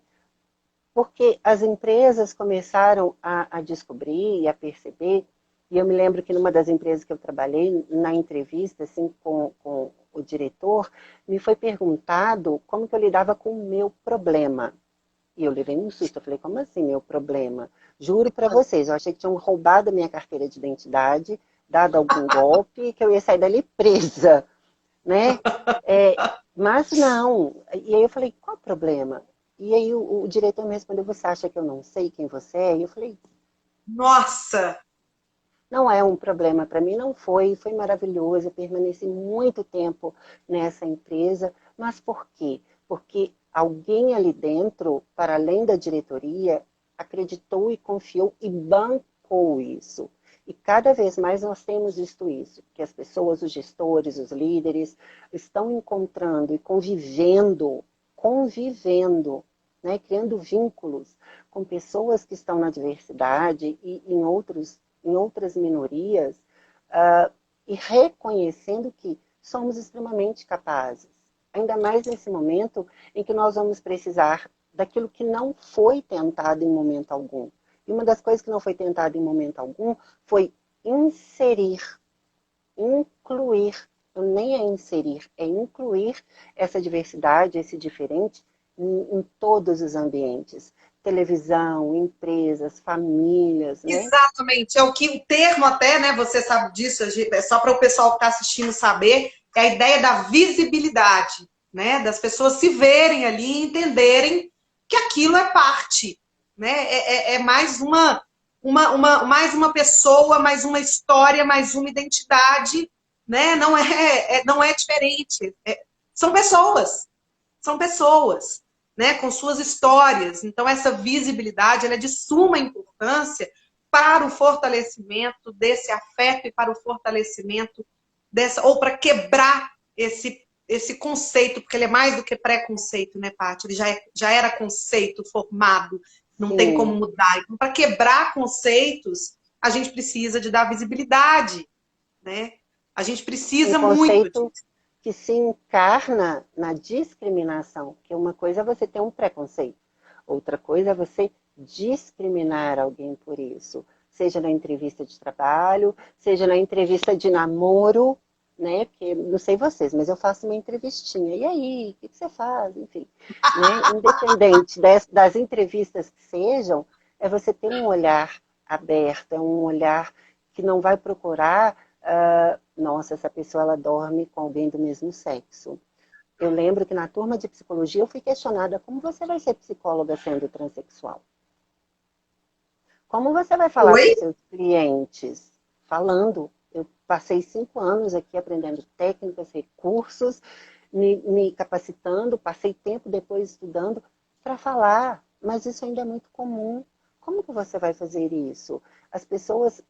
Speaker 2: Porque as empresas começaram a descobrir e a perceber, e eu me lembro que numa das empresas que eu trabalhei, na entrevista assim, com o diretor, me foi perguntado como que eu lidava com o meu problema. E eu levei um susto, eu falei, como assim meu problema? Juro para vocês, eu achei que tinham roubado a minha carteira de identidade, dado algum golpe, que eu ia sair dali presa, né? Mas não. E aí eu falei, qual o problema? E aí o diretor me respondeu, você acha que eu não sei quem você é? E eu falei,
Speaker 1: Nossa!
Speaker 2: não é um problema para mim, não foi, foi maravilhoso, eu permaneci muito tempo nessa empresa, mas por quê? Porque alguém ali dentro, para além da diretoria, acreditou e confiou e bancou isso. E cada vez mais nós temos visto isso, que as pessoas, os gestores, os líderes, estão encontrando e convivendo, né, criando vínculos com pessoas que estão na diversidade e em outras minorias, e reconhecendo que somos extremamente capazes. Ainda mais nesse momento em que nós vamos precisar daquilo que não foi tentado em momento algum. E uma das coisas que não foi tentada em momento algum foi inserir, incluir, nem é inserir, é incluir essa diversidade, esse diferente em todos os ambientes. Televisão, empresas, famílias, né?
Speaker 1: Exatamente, é o termo até, né? Você sabe disso, é só para o pessoal que está assistindo saber, é a ideia da visibilidade, né? Das pessoas se verem ali e entenderem que aquilo é parte, né? É mais mais uma pessoa, mais uma história, mais uma identidade, né? Não é diferente. São pessoas, né, com suas histórias. Então, essa visibilidade ela é de suma importância para o fortalecimento desse afeto e para o fortalecimento ou para quebrar esse conceito, porque ele é mais do que preconceito, né, Paty? Ele já era conceito formado, não tem como
Speaker 2: Sim,
Speaker 1: mudar. Então, para quebrar conceitos, a gente precisa de dar visibilidade, né? A gente
Speaker 2: um
Speaker 1: precisa muito
Speaker 2: conceito
Speaker 1: disso.
Speaker 2: que se encarna na discriminação, que uma coisa é você ter um preconceito, outra coisa é você discriminar alguém por isso, seja na entrevista de trabalho, seja na entrevista de namoro, né? Porque não sei vocês, mas eu faço uma entrevistinha. E aí, o que você faz? Enfim, né? Independente das entrevistas que sejam, é você ter um olhar aberto, é um olhar que não vai procurar nossa, essa pessoa ela dorme com alguém do mesmo sexo. Eu lembro que na turma de psicologia eu fui questionada como você vai ser psicóloga sendo transexual? Como você vai falar
Speaker 1: Oi?
Speaker 2: com seus clientes? Falando. Eu passei 5 anos aqui aprendendo técnicas, recursos, me capacitando, passei tempo depois estudando para falar, mas isso ainda é muito comum. Como que você vai fazer isso? As pessoas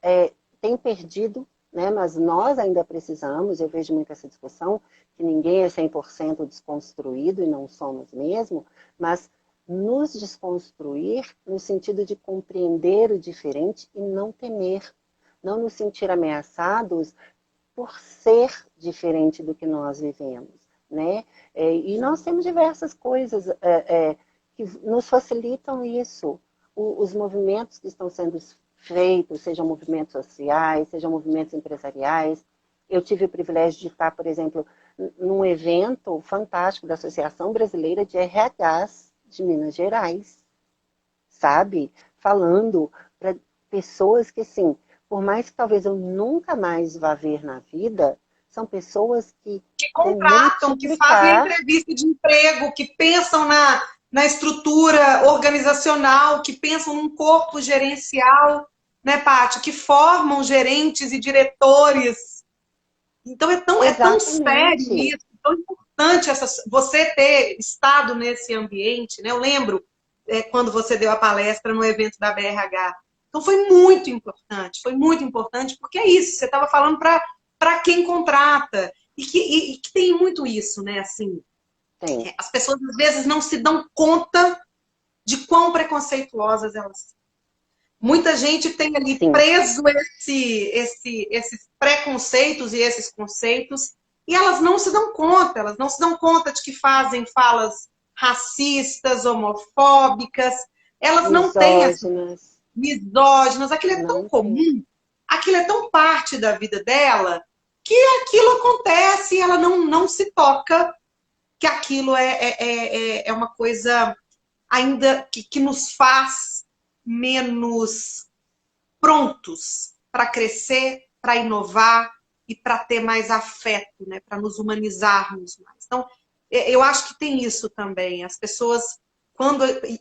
Speaker 2: têm perdido, né, mas nós ainda precisamos, eu vejo muito essa discussão, que ninguém é 100% desconstruído e não somos mesmo, mas nos desconstruir no sentido de compreender o diferente e não temer, não nos sentir ameaçados por ser diferente do que nós vivemos, né? E nós temos diversas coisas que nos facilitam isso. os movimentos que estão sendo feitos, sejam movimentos sociais, sejam movimentos empresariais. Eu tive o privilégio de estar, por exemplo, num evento fantástico da Associação Brasileira de RHs de Minas Gerais, sabe? Falando para pessoas que, assim, por mais que talvez eu nunca mais vá ver na vida, são pessoas que vão
Speaker 1: contratam, que fazem
Speaker 2: multiplicar.
Speaker 1: entrevista de emprego, que pensam na estrutura organizacional, que pensam num corpo gerencial, né, Paty? Que formam gerentes e diretores. Então é tão sério
Speaker 2: Exatamente.
Speaker 1: isso, tão importante você ter estado nesse ambiente, né? Eu lembro quando você deu a palestra no evento da BRH. Então foi muito importante, porque é isso, você estava falando para quem contrata. E que tem muito isso, né? Assim,
Speaker 2: Tem.
Speaker 1: as pessoas às vezes não se dão conta de quão preconceituosas elas são. Muita gente tem ali
Speaker 2: Sim.
Speaker 1: preso esses preconceitos e esses conceitos e elas não se dão conta, elas não se dão conta de que fazem falas racistas, homofóbicas, elas não têm essas
Speaker 2: Misóginas.
Speaker 1: misóginas, aquilo é tão
Speaker 2: Não tem.
Speaker 1: comum, aquilo é tão parte da vida dela, que aquilo acontece e ela não se toca que aquilo é uma coisa ainda que nos faz menos prontos para crescer, para inovar e para ter mais afeto, né? Para nos humanizarmos mais. Então, eu acho que tem isso também. As pessoas,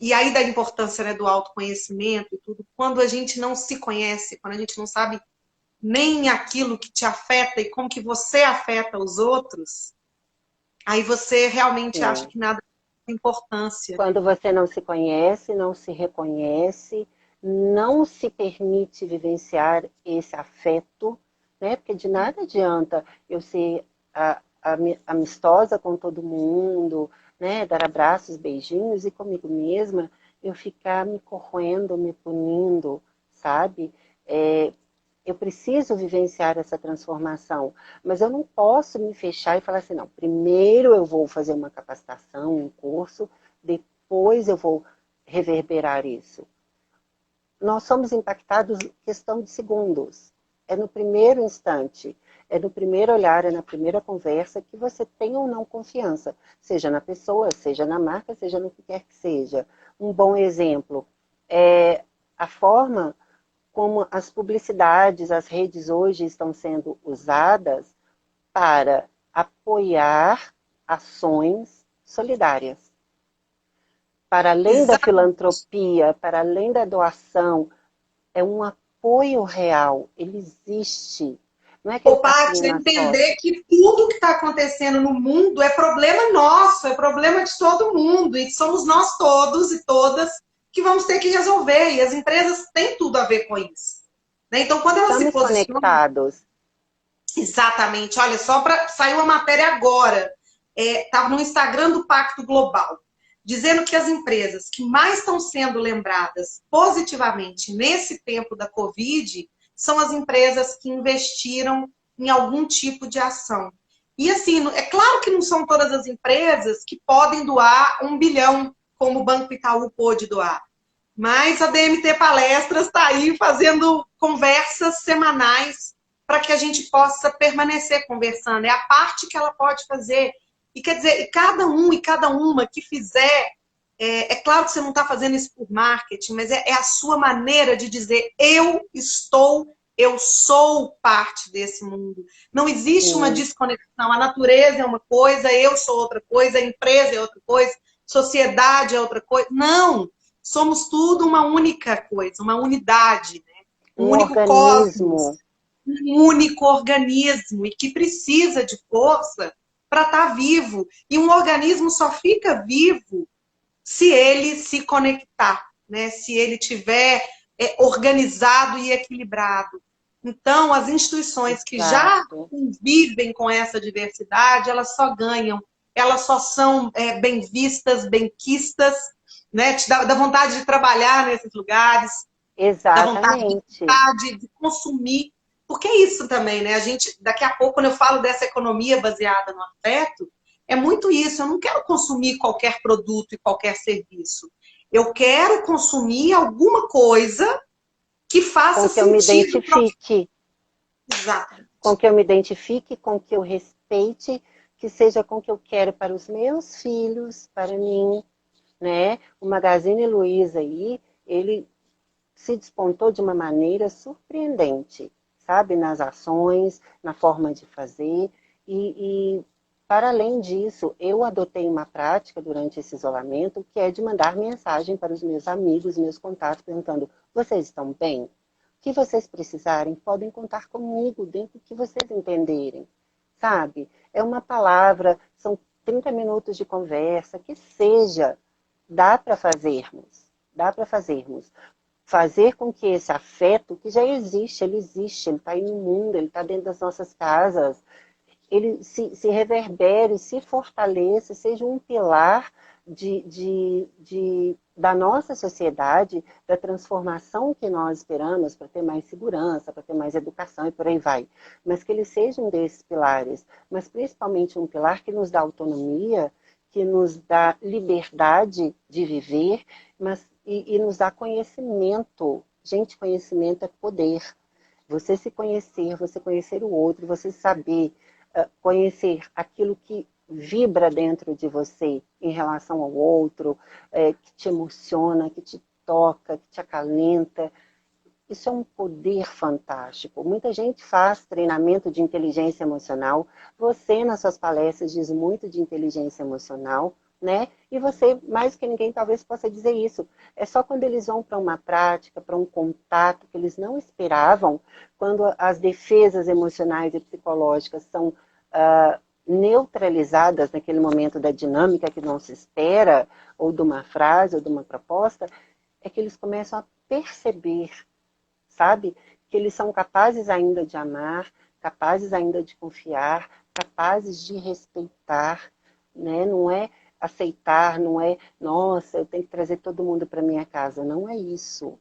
Speaker 1: e aí da importância, né, do autoconhecimento e tudo, quando a gente não se conhece, quando a gente não sabe nem aquilo que te afeta e como que você afeta os outros, aí você realmente acha
Speaker 2: Sim.
Speaker 1: que nada tem importância.
Speaker 2: Quando você não se conhece, não se reconhece, não se permite vivenciar esse afeto, né? Porque de nada adianta eu ser amistosa com todo mundo, né? Dar abraços, beijinhos, e comigo mesma eu ficar me corroendo, me punindo, sabe? Eu preciso vivenciar essa transformação, mas eu não posso me fechar e falar assim, não, primeiro eu vou fazer uma capacitação, um curso, depois eu vou reverberar isso. Nós somos impactados em questão de segundos. É no primeiro instante, é no primeiro olhar, é na primeira conversa que você tem ou não confiança, seja na pessoa, seja na marca, seja no que quer que seja. Um bom exemplo é a forma como as publicidades, as redes hoje estão sendo usadas para apoiar ações solidárias. Para além da
Speaker 1: Exato.
Speaker 2: filantropia, para além da doação, é um apoio real, ele existe. Não é aquele
Speaker 1: Ô,
Speaker 2: tapinha
Speaker 1: Paty,
Speaker 2: nas
Speaker 1: entender
Speaker 2: costas.
Speaker 1: que tudo que está acontecendo no mundo é problema nosso, é problema de todo mundo. E somos nós todos e todas que vamos ter que resolver. E as empresas têm tudo a ver com isso. Né? Então, quando elas se
Speaker 2: Estamos
Speaker 1: posicionam,
Speaker 2: conectados.
Speaker 1: exatamente, olha, só para sair uma matéria agora, estava no Instagram do Pacto Global, dizendo que as empresas que mais estão sendo lembradas positivamente nesse tempo da Covid são as empresas que investiram em algum tipo de ação. E assim, é claro que não são todas as empresas que podem doar 1 bilhão, como o Banco Itaú pôde doar. Mas a DMT Palestras está aí fazendo conversas semanais para que a gente possa permanecer conversando. É a parte que ela pode fazer. E quer dizer, cada um e cada uma que fizer, claro que você não está fazendo isso por marketing, mas é a sua maneira de dizer eu sou parte desse mundo. Não existe uma
Speaker 2: Sim,
Speaker 1: desconexão. A natureza é uma coisa, eu sou outra coisa, a empresa é outra coisa, sociedade é outra coisa. Não! Somos tudo uma única coisa, uma unidade, né? Um
Speaker 2: um
Speaker 1: único cosmos,
Speaker 2: organismo.
Speaker 1: um único organismo e que precisa de força para estar vivo. E um organismo só fica vivo se ele se conectar, né? Se ele tiver organizado e equilibrado. Então, as instituições que já
Speaker 2: Exato.
Speaker 1: convivem com essa diversidade, elas só ganham, elas só são bem vistas, benquistas, né? Te dá vontade de trabalhar nesses lugares, dá vontade
Speaker 2: Exatamente.
Speaker 1: de consumir. Porque é isso também, né? A gente, daqui a pouco, quando eu falo dessa economia baseada no afeto, é muito isso. Eu não quero consumir qualquer produto e qualquer serviço. Eu quero consumir alguma coisa que faça
Speaker 2: Com que eu me
Speaker 1: sentido para...
Speaker 2: identifique,
Speaker 1: Exato.
Speaker 2: com que eu me identifique, com que eu respeite, que seja com que eu quero para os meus filhos, para mim, né? O Magazine Luiza aí, ele se despontou de uma maneira surpreendente, sabe? Nas ações, na forma de fazer. E para além disso, eu adotei uma prática durante esse isolamento, que é de mandar mensagem para os meus amigos, meus contatos, perguntando: vocês estão bem? O que vocês precisarem, podem contar comigo, dentro do que vocês entenderem, sabe? É uma palavra, são 30 minutos de conversa, que seja, dá para fazermos, dá para fazermos. Fazer com que esse afeto, que já existe, ele está aí no mundo, ele está dentro das nossas casas, ele se reverbere, se fortaleça, seja um pilar da nossa sociedade, da transformação que nós esperamos para ter mais segurança, para ter mais educação e por aí vai. Mas que ele seja um desses pilares, mas principalmente um pilar que nos dá autonomia, que nos dá liberdade de viver, mas e nos dá conhecimento. Gente, conhecimento é poder. Você se conhecer, você conhecer o outro, você saber conhecer aquilo que vibra dentro de você em relação ao outro, que te emociona, que te toca, que te acalenta. Isso é um poder fantástico. Muita gente faz treinamento de inteligência emocional. Você, nas suas palestras, diz muito de inteligência emocional, né? E você, mais que ninguém, talvez possa dizer isso. É só quando eles vão para uma prática, para um contato que eles não esperavam, quando as defesas emocionais e psicológicas são neutralizadas naquele momento da dinâmica que não se espera, ou de uma frase, ou de uma proposta, é que eles começam a perceber, sabe? Que eles são capazes ainda de amar, capazes ainda de confiar, capazes de respeitar, né? Não é aceitar, não é, nossa, eu tenho que trazer todo mundo para minha casa. Não é isso.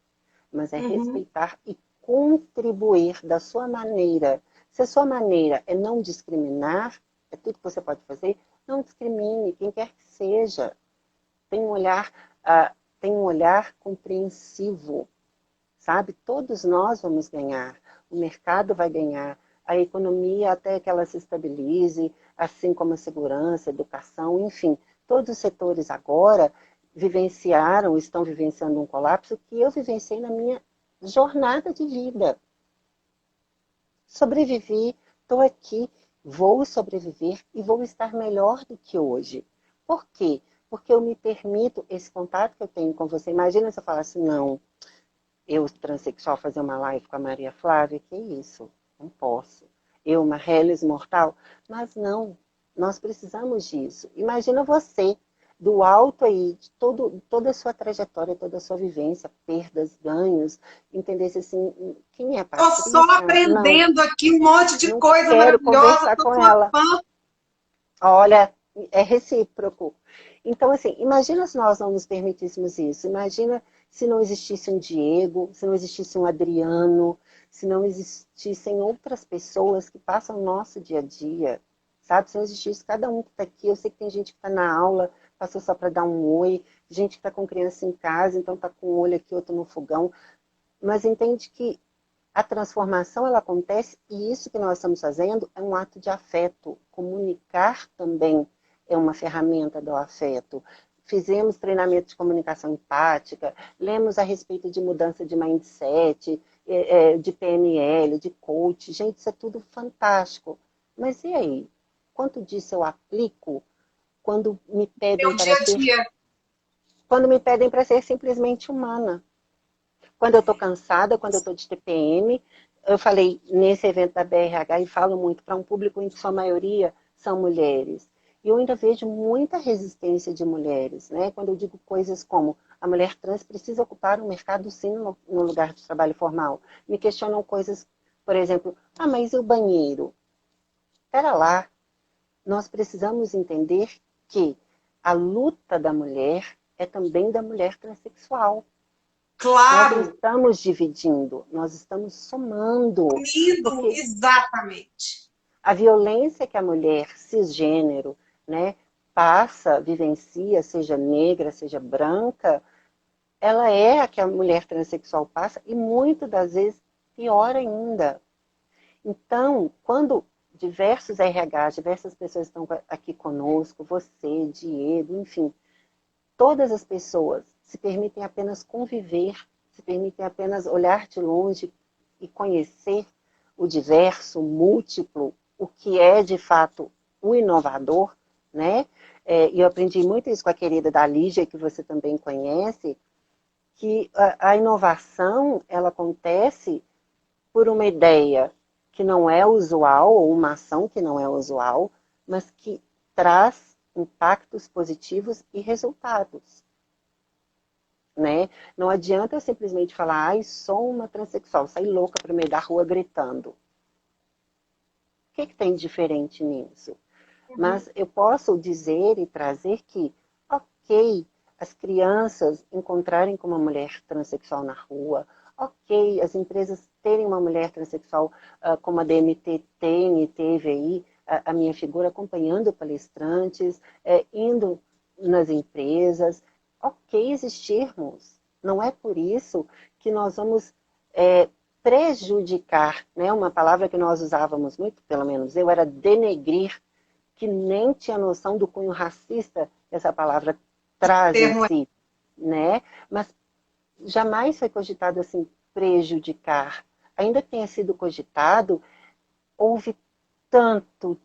Speaker 2: Mas é respeitar e contribuir da sua maneira. Se a sua maneira é não discriminar, é tudo que você pode fazer, não discrimine, quem quer que seja. Tem um olhar, tem um olhar compreensivo, sabe? Todos nós vamos ganhar, o mercado vai ganhar, a economia até que ela se estabilize, assim como a segurança, a educação, enfim, todos os setores agora vivenciaram, estão vivenciando um colapso que eu vivenciei na minha jornada de vida. Sobrevivi, estou aqui, vou sobreviver e vou estar melhor do que hoje. Por quê? Porque eu me permito esse contato que eu tenho com você. Imagina se eu falasse, não, eu, transexual, fazer uma live com a Maria Flávia, que isso? Não posso. Eu, uma Hellis mortal? Mas não, nós precisamos disso. Imagina você, do alto aí, de toda a sua trajetória, toda a sua vivência, perdas, ganhos, entendesse assim, quem é a
Speaker 1: Estou só
Speaker 2: Patrícia? Não,
Speaker 1: aprendendo aqui um monte de
Speaker 2: não
Speaker 1: coisa
Speaker 2: quero
Speaker 1: maravilhosa,
Speaker 2: conversar
Speaker 1: estou
Speaker 2: com
Speaker 1: sua
Speaker 2: ela.
Speaker 1: fã.
Speaker 2: Olha, é recíproco. Então, assim, imagina se nós não nos permitíssemos isso. Imagina se não existisse um Diego, se não existisse um Adriano, se não existissem outras pessoas que passam o nosso dia a dia, sabe? Se não existisse cada um que está aqui. Eu sei que tem gente que está na aula, passou só para dar um oi, gente que está com criança em casa, então está com um olho aqui, outro no fogão. Mas entende que a transformação ela acontece e isso que nós estamos fazendo é um ato de afeto. Comunicar também é uma ferramenta do afeto. Fizemos treinamento de comunicação empática, lemos a respeito de mudança de mindset, de PNL, de coach. Gente, isso é tudo fantástico. Mas e aí? Quanto disso eu aplico quando me pedem
Speaker 1: Meu dia
Speaker 2: para
Speaker 1: a
Speaker 2: ser,
Speaker 1: dia.
Speaker 2: quando me pedem para ser simplesmente humana? Quando eu estou cansada, quando eu estou de TPM, eu falei nesse evento da BRH e falo muito para um público em que sua maioria são mulheres. E eu ainda vejo muita resistência de mulheres, né? Quando eu digo coisas como a mulher trans precisa ocupar um mercado sim no lugar de trabalho formal. Me questionam coisas, por exemplo, mas e o banheiro? Espera lá, nós precisamos entender que a luta da mulher é também da mulher transexual. Nós não
Speaker 1: Claro,
Speaker 2: estamos dividindo, nós estamos somando.
Speaker 1: unido,
Speaker 2: Porque
Speaker 1: exatamente.
Speaker 2: a violência que a mulher cisgênero, né, passa, vivencia, seja negra, seja branca, ela é a que a mulher transexual passa e muitas das vezes pior ainda. Então, quando diversos RH, diversas pessoas estão aqui conosco, você, Diego, enfim, todas as pessoas se permitem apenas conviver, se permitem apenas olhar de longe e conhecer o diverso, o múltiplo, o que é de fato o inovador, né? E eu aprendi muito isso com a querida da Lígia, que você também conhece, que a inovação, ela acontece por uma ideia que não é usual, ou uma ação que não é usual, mas que traz impactos positivos e resultados. Né? Não adianta eu simplesmente falar, ai, sou uma transexual, sair louca para o meio da rua gritando. O que tem de diferente nisso? Mas eu posso dizer e trazer que, ok, as crianças encontrarem com uma mulher transexual na rua, ok, as empresas terem uma mulher transexual como a DMT tem e teve aí, a minha figura acompanhando palestrantes, indo nas empresas, ok existirmos. Não é por isso que nós vamos prejudicar, né? Uma palavra que nós usávamos muito, pelo menos eu, era denegrir, que nem tinha noção do cunho racista que essa palavra traz em si, né? Mas jamais foi cogitado assim, prejudicar. Ainda que tenha sido cogitado, houve tanto,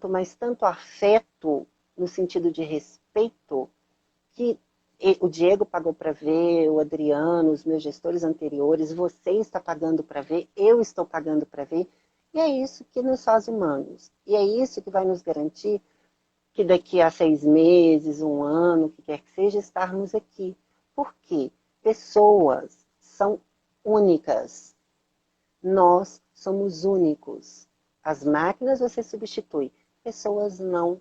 Speaker 2: mas tanto afeto no sentido de respeito que o Diego pagou para ver, o Adriano, os meus gestores anteriores, você está pagando para ver, eu estou pagando para ver, e é isso que nos faz humanos. E é isso que vai nos garantir que daqui a 6 meses, 1 ano, o que quer que seja, estarmos aqui. Por quê? Pessoas são únicas. Nós somos únicos. As máquinas você substitui, pessoas não.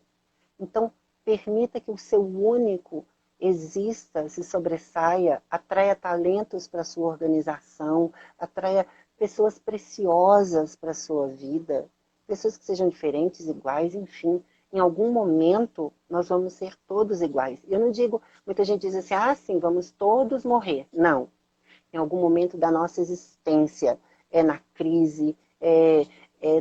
Speaker 2: Então, permita que o seu único exista, se sobressaia, atraia talentos para a sua organização, atraia pessoas preciosas para a sua vida, pessoas que sejam diferentes, iguais, enfim. Em algum momento, nós vamos ser todos iguais. Eu não digo, muita gente diz assim, sim, vamos todos morrer. Não. Em algum momento da nossa existência, é na crise, é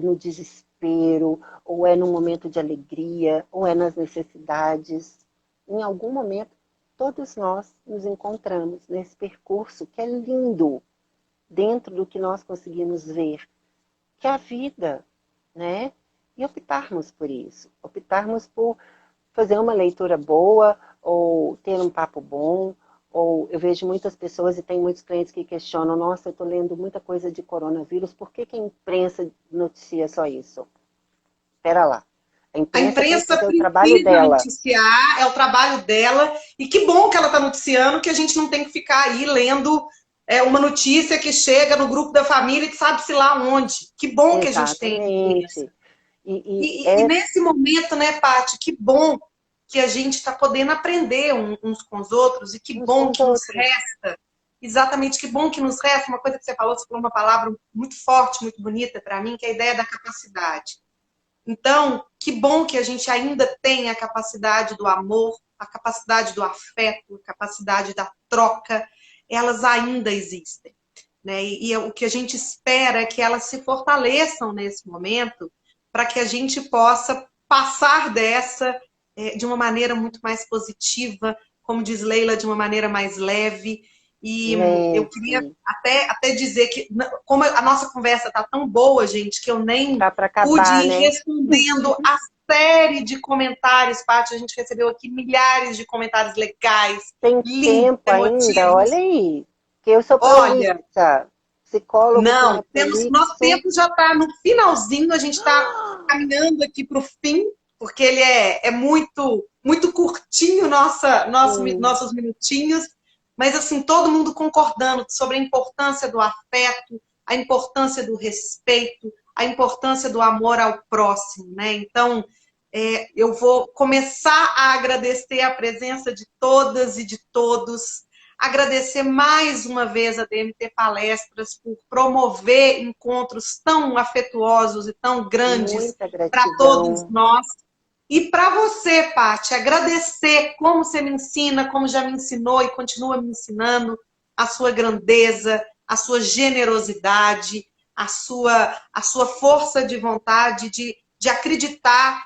Speaker 2: no desespero, ou é no momento de alegria, ou é nas necessidades. Em algum momento, todos nós nos encontramos nesse percurso que é lindo, dentro do que nós conseguimos ver, que é a vida, né? E optarmos por isso, optarmos por fazer uma leitura boa, ou ter um papo bom, ou eu vejo muitas pessoas e tem muitos clientes que questionam, nossa, eu estou lendo muita coisa de coronavírus, por que a imprensa noticia só isso? Espera lá. A imprensa tem que fazer o trabalho dela.
Speaker 1: Noticiar, é o trabalho dela, e que bom que ela está noticiando, que a gente não tem que ficar aí lendo uma notícia que chega no grupo da família e que sabe-se lá onde. Que bom que a gente tem isso. E nesse momento, né, Paty, que bom que a gente está podendo aprender uns com os outros, e que bom que nos resta, exatamente, que bom que nos resta, uma coisa que você falou uma palavra muito forte, muito bonita para mim, que é a ideia da capacidade. Então, que bom que a gente ainda tem a capacidade do amor, a capacidade do afeto, a capacidade da troca, elas ainda existem, né? E o que a gente espera é que elas se fortaleçam nesse momento, para que a gente possa passar dessa de uma maneira muito mais positiva, como diz Leila, de uma maneira mais leve. E eu queria até dizer que, como a nossa conversa está tão boa, gente, que eu nem pude ir respondendo a série de comentários, Paty. A gente recebeu aqui milhares de comentários legais.
Speaker 2: Tem tempo ainda, olha aí. Que eu sou prolífica. Psicólogo.
Speaker 1: Não, nosso tempo já está no finalzinho, a gente está caminhando aqui para o fim, porque ele é muito, muito curtinho, nossos minutinhos, mas assim, todo mundo concordando sobre a importância do afeto, a importância do respeito, a importância do amor ao próximo, né? Então, eu vou começar a agradecer a presença de todas e de todos, agradecer mais uma vez a DMT Palestras por promover encontros tão afetuosos e tão grandes para todos nós. E para você, Paty, agradecer como você me ensina, como já me ensinou e continua me ensinando, a sua grandeza, a sua generosidade, a sua força de vontade de acreditar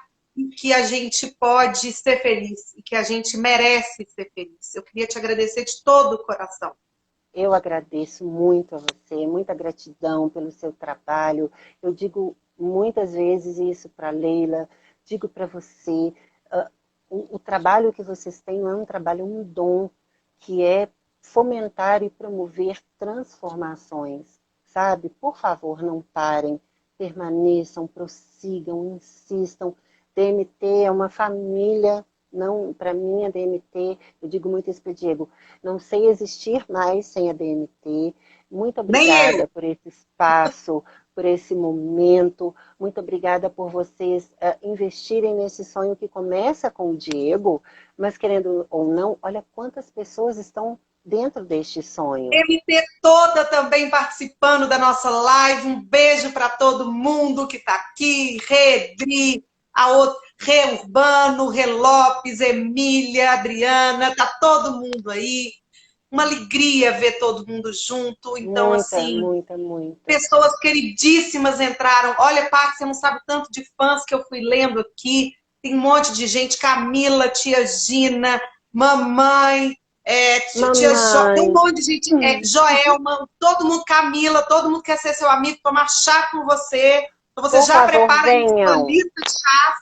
Speaker 1: que a gente pode ser feliz e que a gente merece ser feliz. Eu queria te agradecer de todo o coração.
Speaker 2: Eu agradeço muito a você, muita gratidão pelo seu trabalho. Eu digo muitas vezes isso para Leila, digo para você, o trabalho que vocês têm não é um trabalho, é um dom, que é fomentar e promover transformações, sabe? Por favor, não parem, permaneçam, prossigam, insistam. DMT é uma família, não, para mim a DMT, eu digo muito isso para o Diego, não sei existir mais sem a DMT. Muito
Speaker 1: Nem eu.
Speaker 2: obrigada por esse espaço, por esse momento. Muito obrigada por vocês investirem nesse sonho que começa com o Diego, mas querendo ou não, olha quantas pessoas estão dentro deste sonho.
Speaker 1: MT toda também participando da nossa live. Um beijo para todo mundo que está aqui. Redri, a outra, Rê Urbano, Rê Lopes, Emília, Adriana, tá todo mundo aí. Uma alegria ver todo mundo junto. Então,
Speaker 2: Muita,
Speaker 1: assim,
Speaker 2: muita, muita.
Speaker 1: pessoas queridíssimas entraram. Olha, Paty, você não sabe tanto de fãs que eu fui lendo aqui. Tem um monte de gente. Camila, tia Gina, mamãe, tia tem um
Speaker 2: Mamãe,
Speaker 1: monte de gente. Joelma, todo mundo, Camila, todo mundo quer ser seu amigo, tomar chá com você. Então você
Speaker 2: por
Speaker 1: já
Speaker 2: favor,
Speaker 1: prepara aí sua
Speaker 2: venham.
Speaker 1: lista de chá.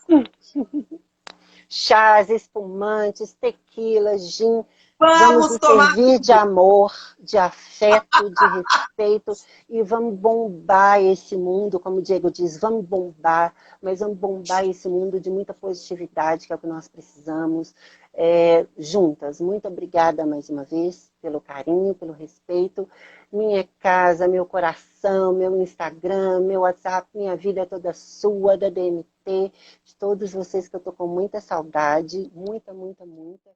Speaker 2: Chás, espumantes, tequila, gin. Vamos
Speaker 1: Vamos
Speaker 2: nos
Speaker 1: tomar
Speaker 2: servir de
Speaker 1: tudo.
Speaker 2: amor, de afeto, de respeito e vamos bombar esse mundo, como o Diego diz, vamos bombar, mas vamos bombar esse mundo de muita positividade, que é o que nós precisamos, juntas. Muito obrigada mais uma vez pelo carinho, pelo respeito. Minha casa, meu coração, meu Instagram, meu WhatsApp, minha vida é toda sua, da DMT, de todos vocês que eu tô com muita saudade, muita, muita, muita.